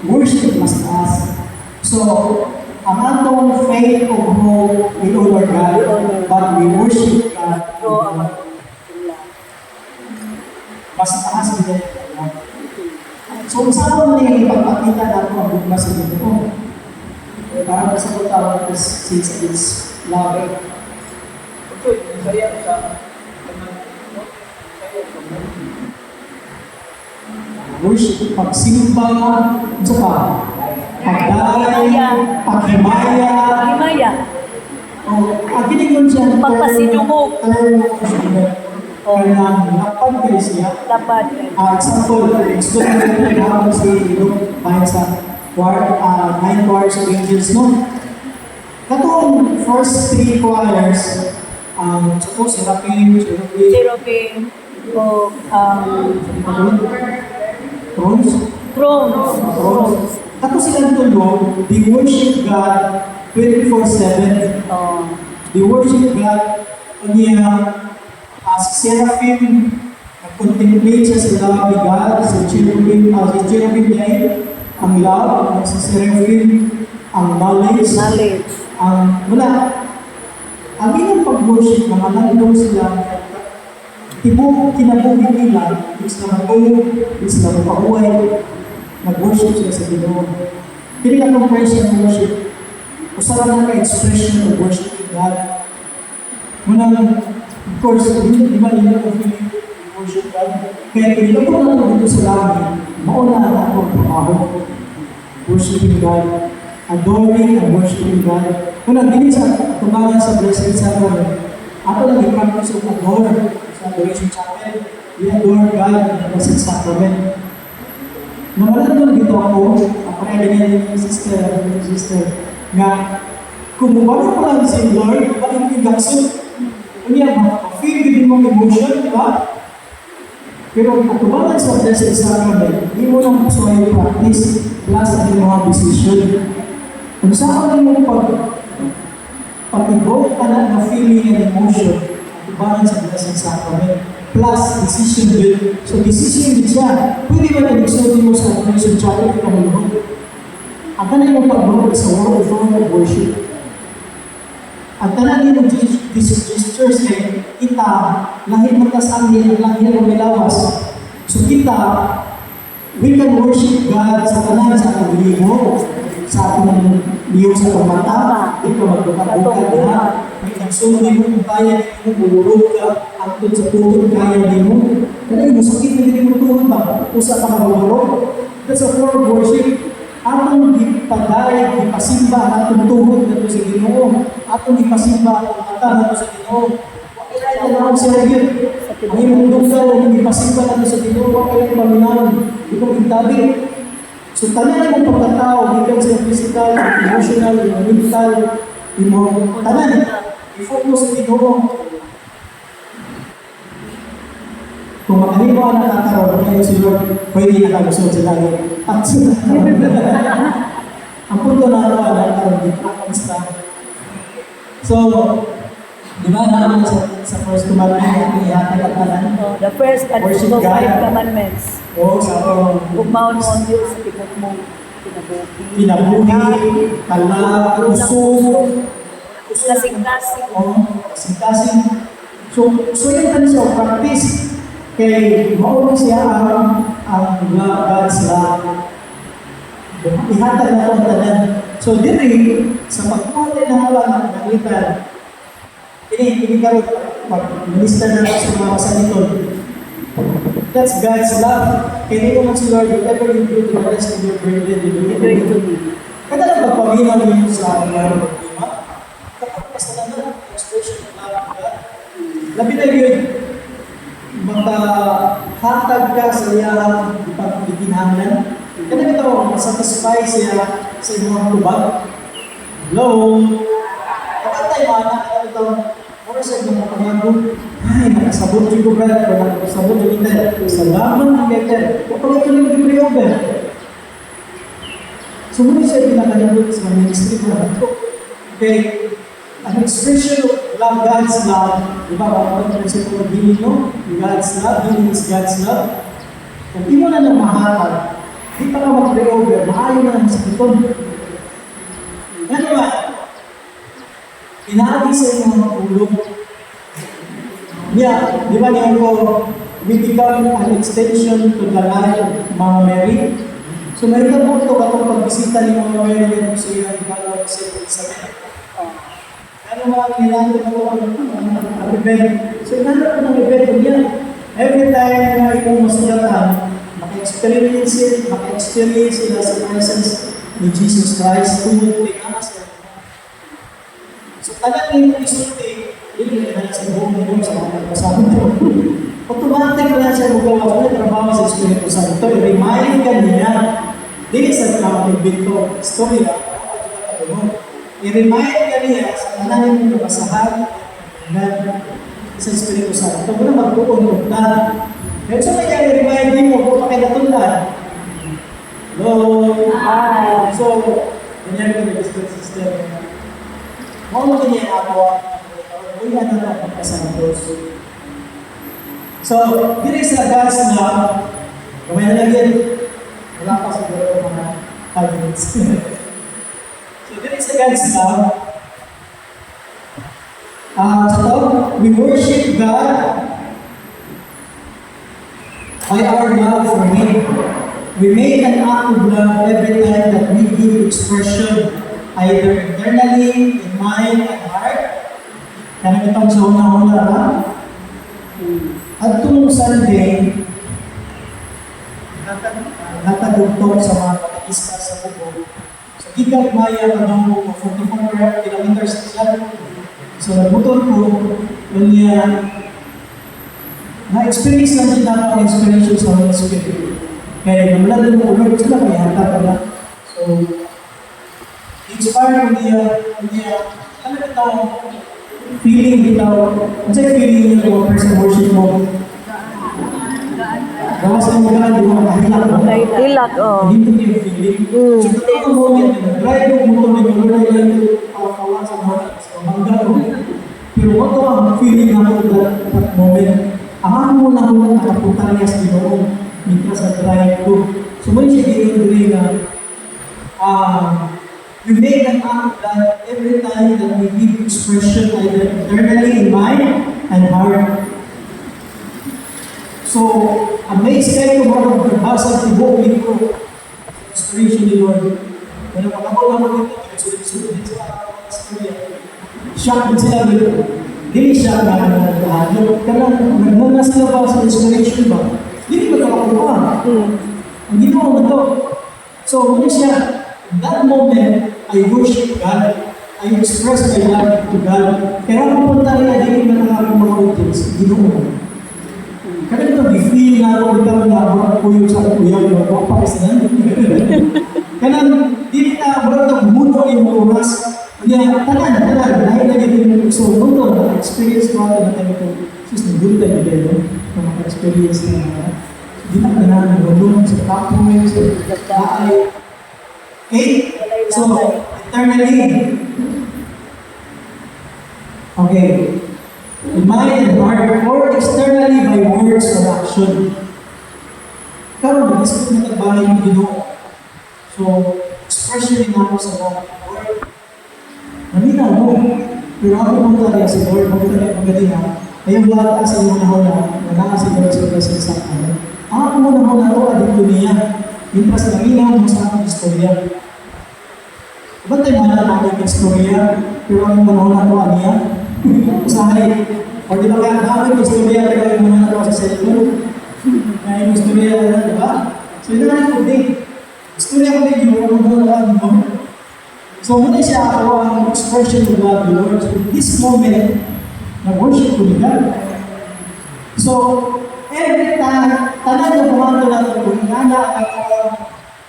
worship must us. So, ang atong faith o hope in honor God, but we worship God. Through our love. Mas taas din. So, sa ako na ipagpakita na ako ang bugma sa Ginoo. Para sa ko tawag is since it's love. Ito, saya sa Worship, pagsimba, sa pa, pagdalay, paghimaya, Himaya. ang giningon siya, Pagpasidungog. Kanang lapad kayo siya. Lapad. Example, gusto ko na naman si Luke bayan sa 9 choirs of angels, no? Katong first 3 choirs, suppose Seraphim, Cherubim, Cherubim. O Thrones, thrones. Kato silang tulong, they worship God 24/7. They worship God niya as Seraphim, nag-contemplate siya sa love ni God, sa Cherubim, si Cherubim niya ang love, sa Seraphim, ang knowledge, wala. Ang ilang pag-worship na manandong sila, tibok kinabuhi nila, is na matulog, is na mapahuay, nag-worship sila sa Ginoo. Kini nga compression ng worship, usapan na ka-expression of worship in God. Munang, of course, di ba nila ang feeling worship God? Kaya pinila ko na dito sa langit, mauna na ako ang trabaho. Worshiping God, adoring and worshiping God. Munang, hindi sa tumangan sa Blessed Sacrament, ako lang i-practice of adore sa Adoration Chapel. We adore God in the Blessed Sacrament. Namalan doon dito ako ganyan yung sister, nga kung mabalik pa lang si Lord, bakit yung gaksot? Kanya ba, feel din mong emotion, di ba? Pero kung kumalan sa Blessed Sacrament, hindi mo lang gusto kayo practice plus ang mga decision. Kung saan mo pag-evoke ka na feeling and emotion, kumalan sa Blessed Sacrament, plus decision din. So decision din siya. Pwede ba na nagsuot mo sa Adoration Chapel at kamulong? Ang tanan yung pag-work sa form of worship. Ang tanan din ng gestures eh, kita, lahit magkasangin, lahit umilawas. So kita, we can worship God sa tanan sa pagliho, sa ating liyo sa pagmatama, ito magbukat-bukat na, may nagsunod mo kung kaya mo, bumurog ka, antod sa tuhod, kaya din mo. Kaya mo, sakit na din mo tuhod ba? Usa pa ka bumurog. That's a form of worship. Atong ipaday, ipasimba, atong tuhod na sa Ginoo, atong ipasimba, atong mata na sa Ginoo. Kailangan na ako sa Ginoo. Ang imong dugal, ang ipasimba na sa Ginoo, kailangan paminaw, itong intabi. So, tanan yung pagkatao, gikan sa physical, emotional, mental, tanan, i-focus sa Ginoo. Kung makalimo ang nakakaroon, kaya si Lord, pwede nakalusot sa langit. At ang punto na ito, nakakaroon dito, So, di ba naman sa first commandment, ihatag at tanan? The first and Worship the God. 5 commandments. O, sa Ugmaon mo ang Diyos sa tikot mo. kinabuhi, kala, usong, Kasing-kasing. kasing-kasing. So yun tayo siya, practice. Kay mauna siya ang God's love. Ihatag na ito ang tanan. So dito sa pagkuha na halang ng litan, ini karon pag-minister na sa mga masaliton. That's God's love. Kaya hindi ko man si Lord, whatever you do to the rest of your burden, you do it to me. Kada lang pagpaginaw niyo sa mga problema, kapag kasalanan, expression of love of God, labi na yun, makahatag ka sa iyang ipagbiginhanan. Kaya ito, masatisfy siya sa inyong tubag. Hello? Kapag tayo mana, ito, muna sa inyong pangagod, ay, nakasabot yung brother, o nakasabot yung inter. Salamat ang inter. Kapag ito yung i-pre-over. So, muna siya pinakanyabot sa ministry ko. Okay, an expression of love, God's love. Diba, bakit ito sa ito mag-healing, no? God's love, healing is God's love. Kung di mo na nang mahatag, di pa ka mag-pre-over, maayo na ang sakiton. Inaagi sa inyong mga ulong. Yeah, di ba niya ko, we become an extension to the life of Mama Mary. So, narito po ito katong pagbisita ni Mama Mary at sa iyo ang ikaw sa Elizabeth. Ano mga kailangan ko ang event? So, inanap ko ng event ko yan. Every time na ikaw masulatan, maka-experience sila sa presence ni Jesus Christ tungkol kay Anas. So, talagang yung isulti, hindi na sa buong mundo sa mga kasama ko. Automatic na siya magawa ko trabaho sa Espiritu Santo. I-remind ka niya. Dili sa kapatid Bito, story na, i-remind ka niya sa kanahin ng kabasahan sa Espiritu Santo. Kung na magpupunod na. Kaya so kaya i-remind mo kung pakilatundan. Hello? Hi! So, ganyan ko na sister. Mao mo niya ako, wala na lang ang kasantos. So, dili sa God's love, kamay na lang yan. Wala pa siguro mga 5 minutes. So, dili sa God's love, so, we worship God by our love for Him. We make an act of love every time that we give expression, either internally, in mind, and heart. Kaya itong sa una-una ba? At itong Sunday, natagugtong sa mga katakista sa buko. So, Gigang Maya, kanong buko, 44 kilometers sa so, nagbuton ko, niya, na-experience lang siya dapat ang inspiration sa Holy Spirit. Kaya naman lang mo ulit sila, kaya hata ka na. So, inspire ko niya, talaga ito, feeling bitaw, ano sa'yo feeling niyo yung person worship mo? Gawas ka mo ka, di mo makahilak mo. Hilak, oh. Hindi ko yung feeling. So, ito moment, drive ko mo ito, may mga lang ito, pakawa sa mga hangga ko. Pero ito ang feeling na ako that moment. Ang mo na ako nakapunta niya sa Ginoo, mintas sa drive ko. So, may siya dito na, we make an act that every time that we give expression either internally in mind and heart. So, amazed kayo mga nagbasa ng buong libro, inspiration ni Lord. Kaya napakabaw naman dito, sulit-sulit din sa storya. Shock din sila dito. Dili siya na naghahanap. Kaya nagnanas na ba sa inspiration ba? Dili ba nakakuha? Ang ginawa mo ito. So, muna siya, in that moment, I worship God. I express my love to God. Kaya kung punta rin na dili na nakakang mga audience, ginawa. Kaya ito, i-feel na ako ito na ako yung sa kuya, yung ako pa isa na. Kaya dili na ako ito, bumuno yung oras. Kaya tanan, dahil nagiging yung gusto ko ito, na-experience ko ito na tayo ito. Sus, nag-good tayo dito, na maka-experience na hindi na kailangan ng sa kapoy, sa kaay. Okay? So, eternally. Okay. In mind and heart, or externally by words or action. Karon nag-isip na tagbalay ng Ginoo. So, expression na ako sa mga word. Naminaw mo. Pero ako mong talaga si Lord, magkita na magaling ha. Ayaw wala ka sa iyo na wala ka si Lord sa presence sa akin. Ako muna mo na ito, adito niya. Yung pas naminaw mo sa aking istorya. Ba't tayo mahal na aking istorya? Pero ang manahon na ito, niya? Usahay. O di ba kaya namin istorya, pero yung muna na ito sa cellphone? Kaya yung istorya na, di ba? So yun na ko din. Istorya ko din yung mga mo. So muna siya ako ang expression of God, the Lord. So in this moment, na-worship ko ni God. So, every time, tanan yung kumando natin kung inana ako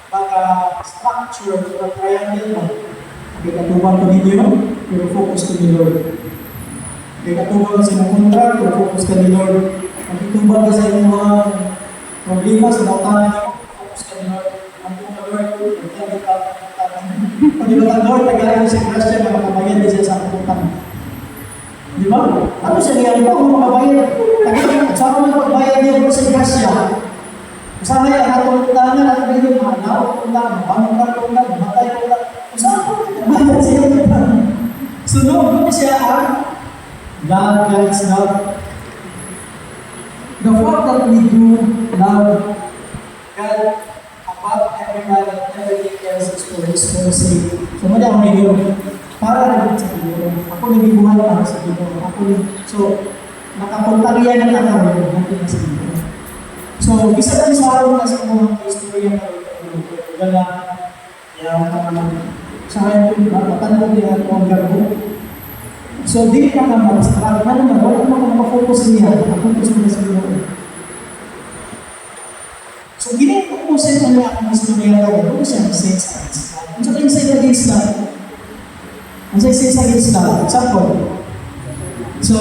mga structure or triangle mo. Okay, katubang ko ninyo, pero focus ko ni Lord. Okay, katubang sa mga contract, pero focus ka ni Lord. Ang itubang ka sa mga problema sa mga tanan nyo, focus ka ni Lord. Ang mga Lord, ang tanan pag iba ka Lord, nag-aayon si Christian na makabayan din siya sa kaputang. Di ba? Ano siya niya? Ito ang makabayan. Sa ako ng pagbayad niya po sa Gracia. Sa kaya, natulog na natin yung mga nautulog na, banong na, matay ko na. Sa ako ng pagbayad siya. Sunod ko siya, love God's love. The fact that we do love God above everybody, everything else is for His own sake. So, madam ngayon, para rin sa Diyos. Ako nagibuhay para sa Diyos. So, nakapunta riyan na kakaroon natin sa Diyos. So, isa lang sa araw na sa mga istorya na wala. Sa akin, matanong niya ako ang garo. So, di pa naman, sa araw naman, wala naman makapokus niya. Makapokus niya sa Diyos. So, ginagawa ko niya ang istorya na garo siya ang sense sa Islam. Kung sa kayo sa Islam, ang sa Islam, example. So,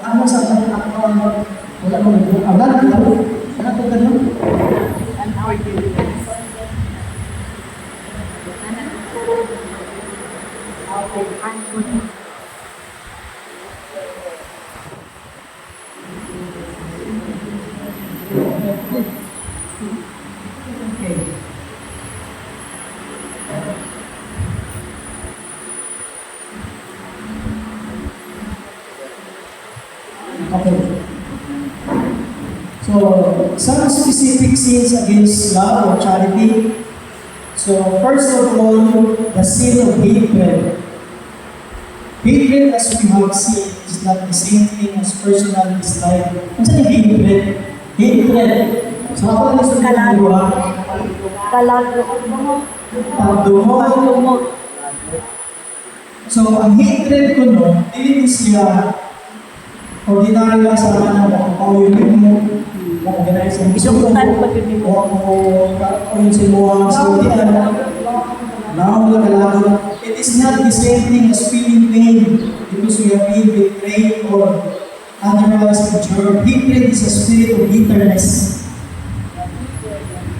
ano sa akin ako wala mo nito agad ano to ganun Okay. So, some specific sins against love or charity. So, first of all, the sin of hatred. Hatred, as we have seen, is not the same thing as personal dislike. Ano sa hatred? Hatred. So, ako lang gusto ko magawa. Pagdumot. So, ang hatred ko no, hindi siya ordinary lang sa mga paulit mo, organize ang gusto ko, o yun si mo, so it is not the same thing as feeling pain because we have been betrayed or otherwise injured. Hatred is a spirit of bitterness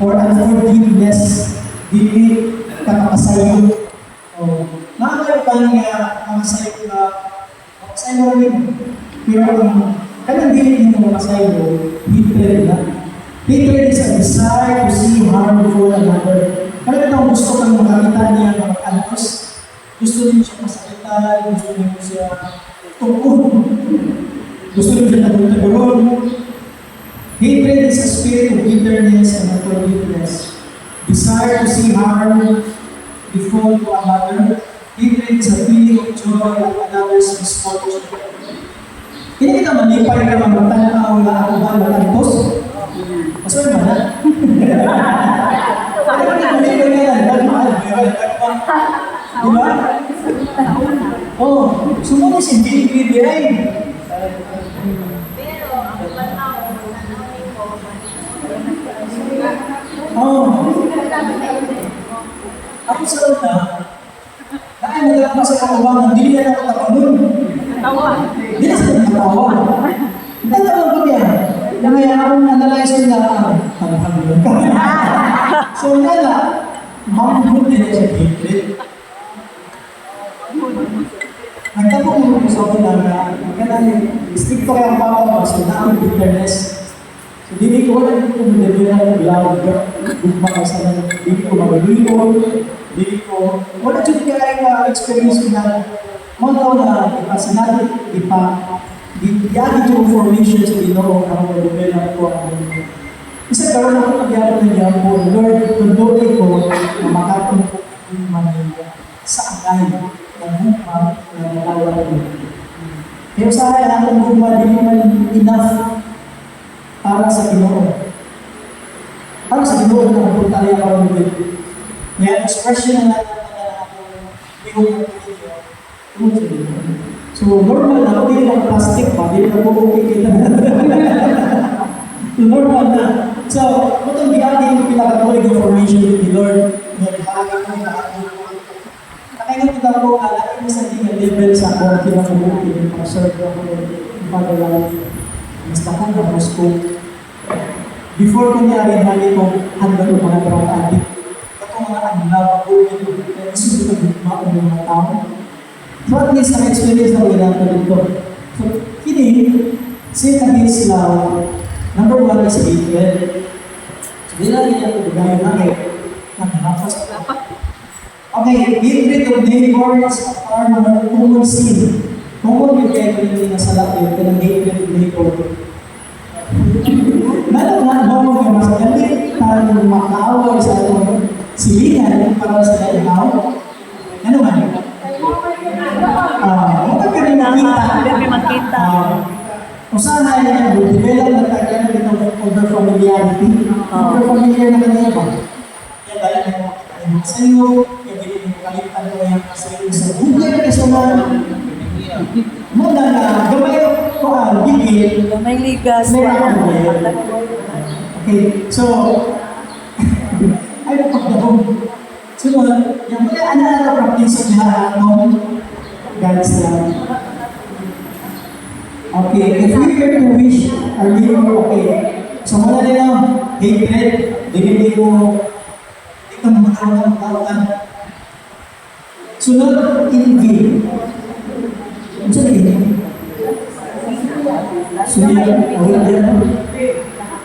or unforgiveness, dili kakasayo. Nakakaiba nga ang sayo na sayo rin. Pero kanang dili mo masayo, hatred na. Hatred is a desire to see harm before another. Kanang gusto kang makakita niya mga anos, gusto niyo siya masakitan, gusto niyo siya tukon, gusto niyo siya nagutaguron. Hatred is a spirit of bitterness and unforgiveness. Desire to see harm before to another. Hatred is a feeling of joy at another's misfortune. Hindi kita malipay ka magtanaw na ako ba matantos? Masoy ba na? Ano ka malipay na yan? Di ba? Oh, sumunod si BBI. Oh. Ako sa una, dahil naglapas sa kakubangan, hindi na ako tatanong. Hindi na sila natawa. Natawa ko niya. Kaya akong analyze ko na, so nala, makakabot din siya hatred. Nagtapok mo ko sa akin na stick ko kaya ang papapas ko na ang bitterness. So hindi ko wala ko kumulabira ng loud gugma ka sa nang hindi ko magaluyo, hindi ko wala dyan kaya experience ko na mga na ipasinabi, bigyan yung formation sa Ginoo ang develop ko ang isa karoon ako nagyari na niya po, Lord, tundoy ko na makatungkot yung Manila sa angay ng hukma na nalawa ko. Pero sa akin, ang hukma din naman enough para sa Ginoo. Para sa Ginoo na napunta niya ako ng kaya expression na natin na ako so, normal na, hindi lang plastic pa, hindi lang po okay kita. So, normal na. So, itong bigati yung pinakatuloy ng formation with the Lord, na ipaagay ko yung nakatulong. Nakaingat kita po, alakay mo sa tingin level sa ako, kinakabuti, yung pang-serve ako, yung pag-alala. Mas takang na ko. Before kunyari, hali ko, handa ko mga drug addict. Ito mga unlovable, yung isusunod ang mga tao. So at least na-experience na wala natin dito. So, kini, sin against love, number one is hatred. So, di lang niya ito gayon namin. Okay, hatred of neighbors are mga common sin. Common yung kaya ko yung nasa lahat yun, kaya hatred of neighbor. Nalala mo yung mas galit para makaaway sa atong silingan para sa ikaw. Ano man? Huwag ka rin makita. Hindi makita. Kung saan na yung develop na tayo ng over familiarity. Over familiar na kanina ba? Kaya dahil na yung makita mo sa iyo, kaya hindi mo kalitan mo yung sa iyo sa Google na sa mga muna na gamay ko ang bigil. May ligas. Okay, so, ay pagdahon. So, yung mga ano practice na mo, guys lang. Okay, if we were to wish our neighbor okay, so wala din ang hatred, hindi mo magkaroon ng tawag. Sunod, envy. Ano sa envy?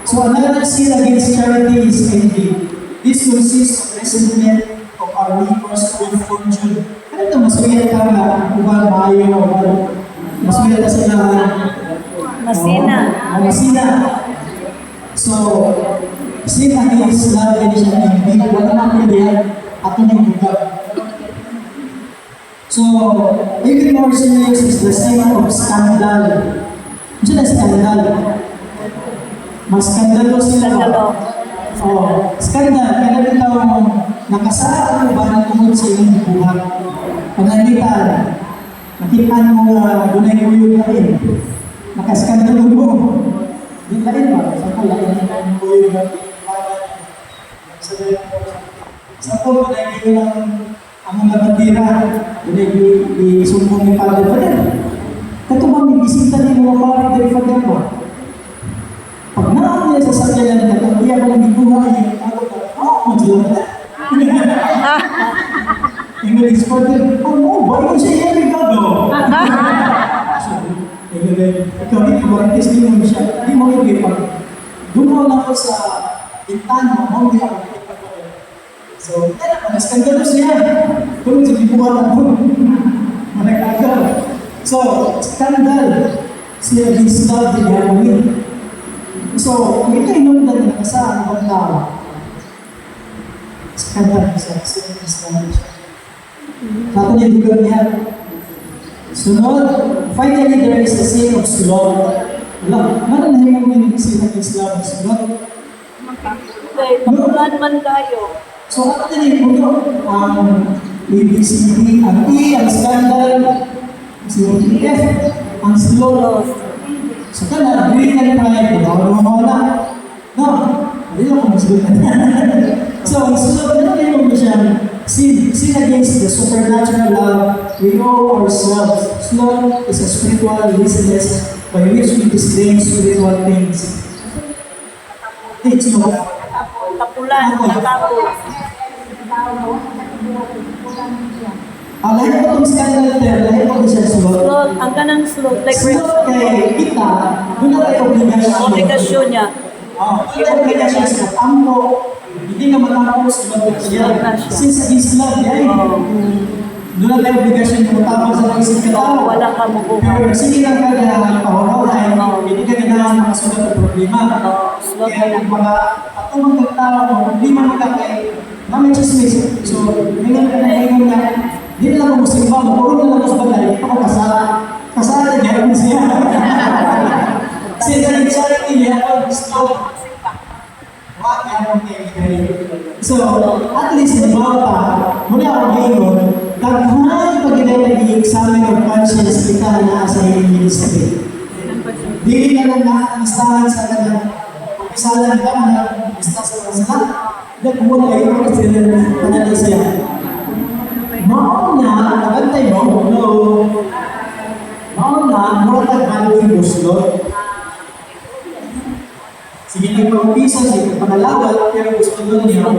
So another sin against charity is envy. This consists of resentment of our neighbor's good fortune. Ano ito? Masaya ka na, ubang maayo, masaya ka sila. Masina. Masina. So, sin against love and envy. Wala naman yan. Ato na yung buka. So, even more serious is the sin of scandal. Ano na scandal? Mas skandalo sila. Skandal. Kaya bitaw mo, nakasaan mo ba na tungod sa iyong buhat? Panganitan, nakita mo dunay uyog na rin. Nakaskandalo mo. Di lain ba? Sa ko, lain ang uyog na rin. Sa ko, dunay yun ang mga bandira. Dunay isumbong ni Father Father. Kato ba may bisita ni mga Father Father ba? Pag naan niya sa sakyanan na iya ko lang ikuha niya, madula na. English Father, ba yun siya yung ligado? Ikaw rin, marites din mo siya. Hindi mo hindi pa. Dumaw lang ako sa bintana, hindi ako nakipagpapagod. So, skandalo siya. Kung sa dibuha na po, managagaw. So, skandal siya his love din gagawin. So, ito yung nung nakasaan ng tao. Skandal siya, skandal siya. Nato na yung lugar niya. Sunod, finally there is a sin of sloth. Wala, na yung sin of Islam, sloth. Okay, pamulan man tayo. So, ano na yung puno? Ang ABCD, ang E, ang scandal, ang F, ang sloth. So, kana, green and pride, wala. No, hindi lang kung masulutan. So, ang sloth, ano na yung siya? Sin against the supernatural love we owe ourselves. Sloth is a spiritual laziness by which we disdain spiritual things. It's no. Tapulan, tapos. Lahat po itong scandal there, lahat po ito siya sloth. Sloth, ang kanang sloth, like Sloth kay kita, doon na tayo obligasyon. obligasyon niya. Kita obligasyon sa tampo, hindi ka matapos siya. Since his love, doon na tayo obligasyon kung tapos sa isip ka tao. Wala ka makuha. Pero sige lang ka na pahuraw-uraw, hindi ka ganahan makasunod ang problema. Kaya yung mga atong mga tao, problema mo ka kay namin chismis. So, ngayon ka na ngayon na, hindi na lang ako simba, magpuro na lang ako sa bagay, hindi ako kasala. Kasala na gano'n siya. Kasi sa charity niya, slow. So, at least the bata, mula ako ngayon, daghan pag nag-i-examine of conscience kita na sa iyong ministry. Dili na lang nakakamistahan sa kanyang pagkisalan ka na mista sa mga sila. Dahil muna kayo kasi panalay siya. Maon na, nagantay mo, no. Maon na, mura tag-value yung gusto. Sige lang pag-upisa, sige panalawal, pero gusto doon niya.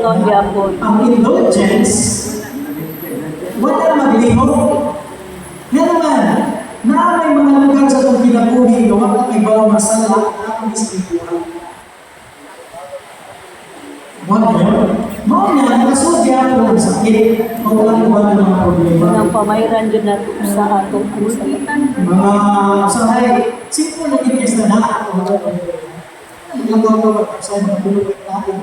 Ang indulgence, wala maglihok. Nga naman, na may mga lugar sa itong pinapuhi, gawa na may bawang masala, na ang ispikuhan. Wala yun. Mao na, nakasudya ako ng sakit. O wala ko ba ng mga problema? Ang pamayran dyan nato sa ato ang salatan. Mga usahay, simple na kinis na na. Ilang gawa ko sa mga bulungan natin.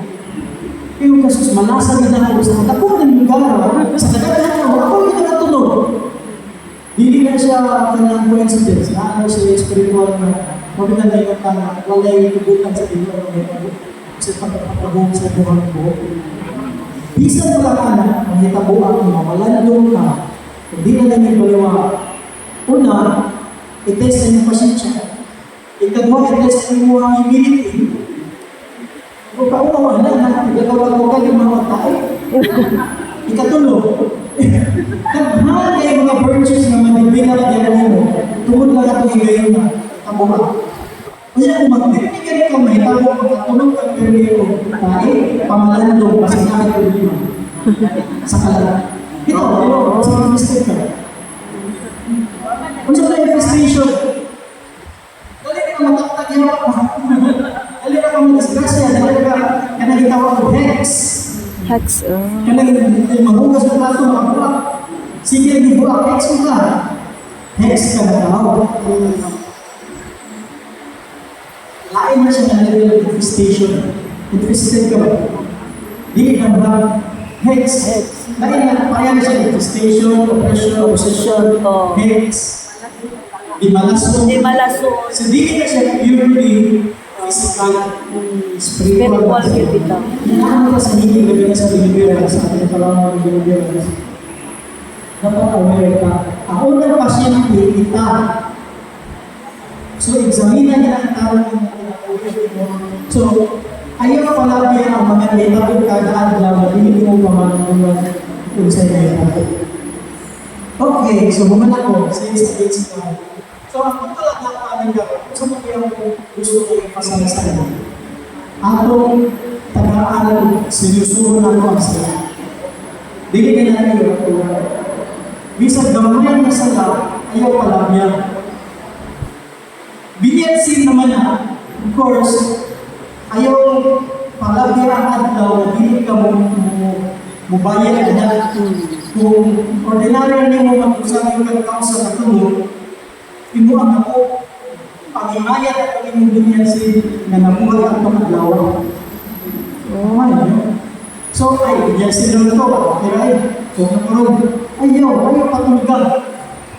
Pero kasus malasa din ako sa ako ng lugar. Sa kadaghan ako yung nakatunog. Hindi na siya ng coincidence. Na ano siya spiritual na mabinalayon ka na wala yung tubutan sa inyo. Kasi pagkakabong sa buwan ko. Bisan pala ka na, mahitabo ako na malandong ka. Hindi na lang yung baliwa. Una, i-test na yung pasensya. Ikadwa, i-test na yung mga humility. Kung kaunawa na, nagagawa ko ka yung mga tayo. Ikatulog. Nagmahal kayo mga virtues na manibilang yan mo. Tungkol lang ako higayon na kabuha. Kaya kung magpipigyan ka, may tawag pagkatulog ka pero tayo, pamalandong, pasinakit ko lima. Sa kalat. Ito, sa mga mistake ka. Kung sa tayo frustration, dali ka mataktak yun. Dali ka mag-disgrasya, dali ka nagitawag ko hex. Hex. Kanang mahugas ng plato, makabuak. Sige, di buak, hex mo ka. Hex ka na tao. Lain na siya na level of infestation. Infested ka ba? Di ka ba? Hex. Lain na, parang siya infestation, oppression, possession, hex. Di malaso. Di malaso. So, di ka siya purely physical, spiritual. Spiritual kita. Ano ka sa meeting gabi na sa Pilipinas, sa ating palamang Pilipinas? Dapat aware ka. Ang unang pasyente, kita. So, examina niya ang tao ng So, ayaw pala niya ang mga itabog ka na adlaw, hindi mo pa mga kung sa inyo. Okay, so bumana ko sa page 1. So, ako talaga paano gawin? So, kung gusto ko ipasal sa inyo. Atong tagaan, sinusuho na ko ang sila. Dili na natin yung ako. Bisag gamay na sala, ayaw pala niya. Binyansin naman na, of course, ayaw palagi ang adlaw na hindi ka mubayad na kung ordinaryo niyo mag-usap yung kagkaw sa katulog, imo ang ako pag-imayat at pag-imong binyansin na nabuhat ang pag-adlaw. So, ay, binyansin naman ito, okay right? So, nakarog, ayaw patulog.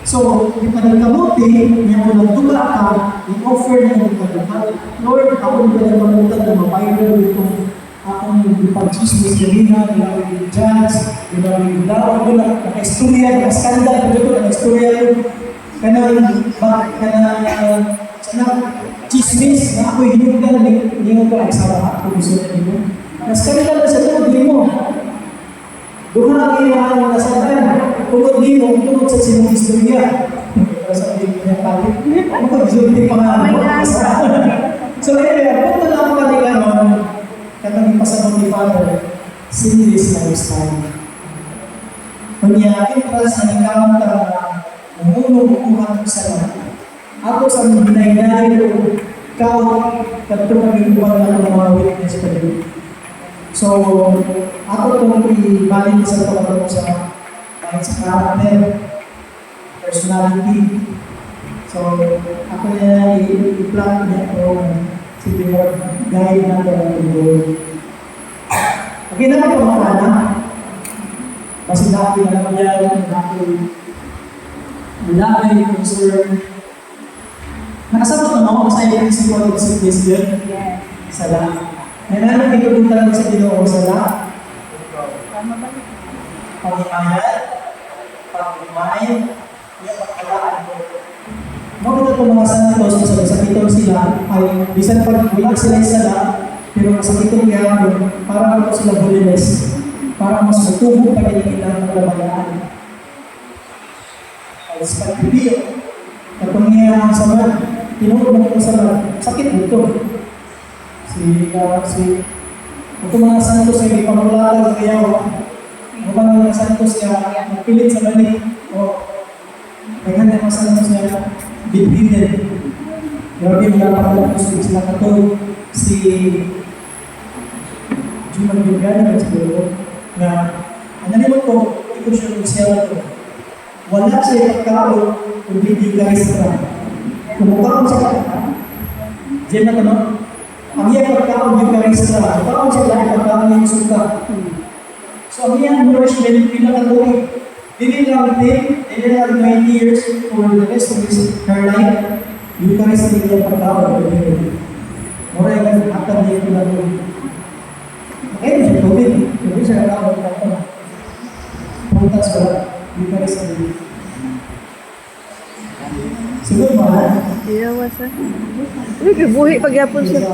So, di pa nagkamuti, niya mo nagtuga ka, i-offer na yung pagkakat. Lord, ako na nagkamutan na mapayro itong akong ipag-chismis kanina, ginawin yung judge, ginawin yung dawa ko na, naka-istorya, naka-skandal, naka-istorya ko, chismis, na ako'y hinugan, hindi ka nagsara ako, gusto na nyo. Naka-skandal na sa tungod, di mo. Doon na ang nasadan, tungkol di mo, tungkol sa sinong istorya. Sabi niya pati, ano ka gusto pa nga? So anyway, punta na ako kanila katang pasabot ni Father, sinless lifestyle. Kanya, interest na nagkakang umulong sa lahat. Ako sa binay-binay ko, kato kami ibang na mga witness pa rin. So, ako itong i-balik sa pagkakaroon sa character, personality. So, ako na i-plan niya ito si Lord, guide na ito ng Lord. Okay naman ito mga anak. Kasi dati na naman yan, malaki, concern. Nakasabot naman ako sa iyo si Lord si Christian. Sa lahat. Ngayon namin pinapunta sa Ginoo sa lahat. Pag-imayat, pag-imayin, yung pagkalaan ko. Mga ito mga santos, masakitong sila, ay bisan pag wala sila isa na, pero masakitong kaya para ako sila holiness, para mas matubo pa nila ilang pagkabayaan. Ay sa pagbibiyo, kapangyayang sa mga, tinuro mo ko sa mga, sakit dito. Ito mga santos ay pamulalag kaya ito mga santos kaya magpilit sa balik o kaya mga santos kaya bitbitin. Grabe mga pagkakas sila kato si medyo magbigay na siguro na ang nalimot ko, hindi ko siya mag-sell ko. Wala siya pagkaon kung hindi ka restaurant. Kung mukhaon sa kanya, diyan na tanong, ang iyang pagkaon yung ka restaurant. Mukhaon siya lang pagkaon yung suka. So ang iyang nourishment, pinakaluwi. Dili lang 10, dili lang 20 years for the rest of her life. Yung ka restaurant yung pagkaon. Mura yung akan niya pinakaluwi. Okay, siya tubig. Tubig siya pagkaon. Puntas ko lang. Yung ka restaurant. Siguro mahal. Iya, wasa. Uy, buhi pagyapon siya.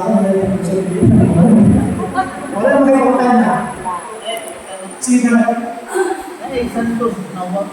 Wala mo kayo na. Sino? Ay, santos. Nawag.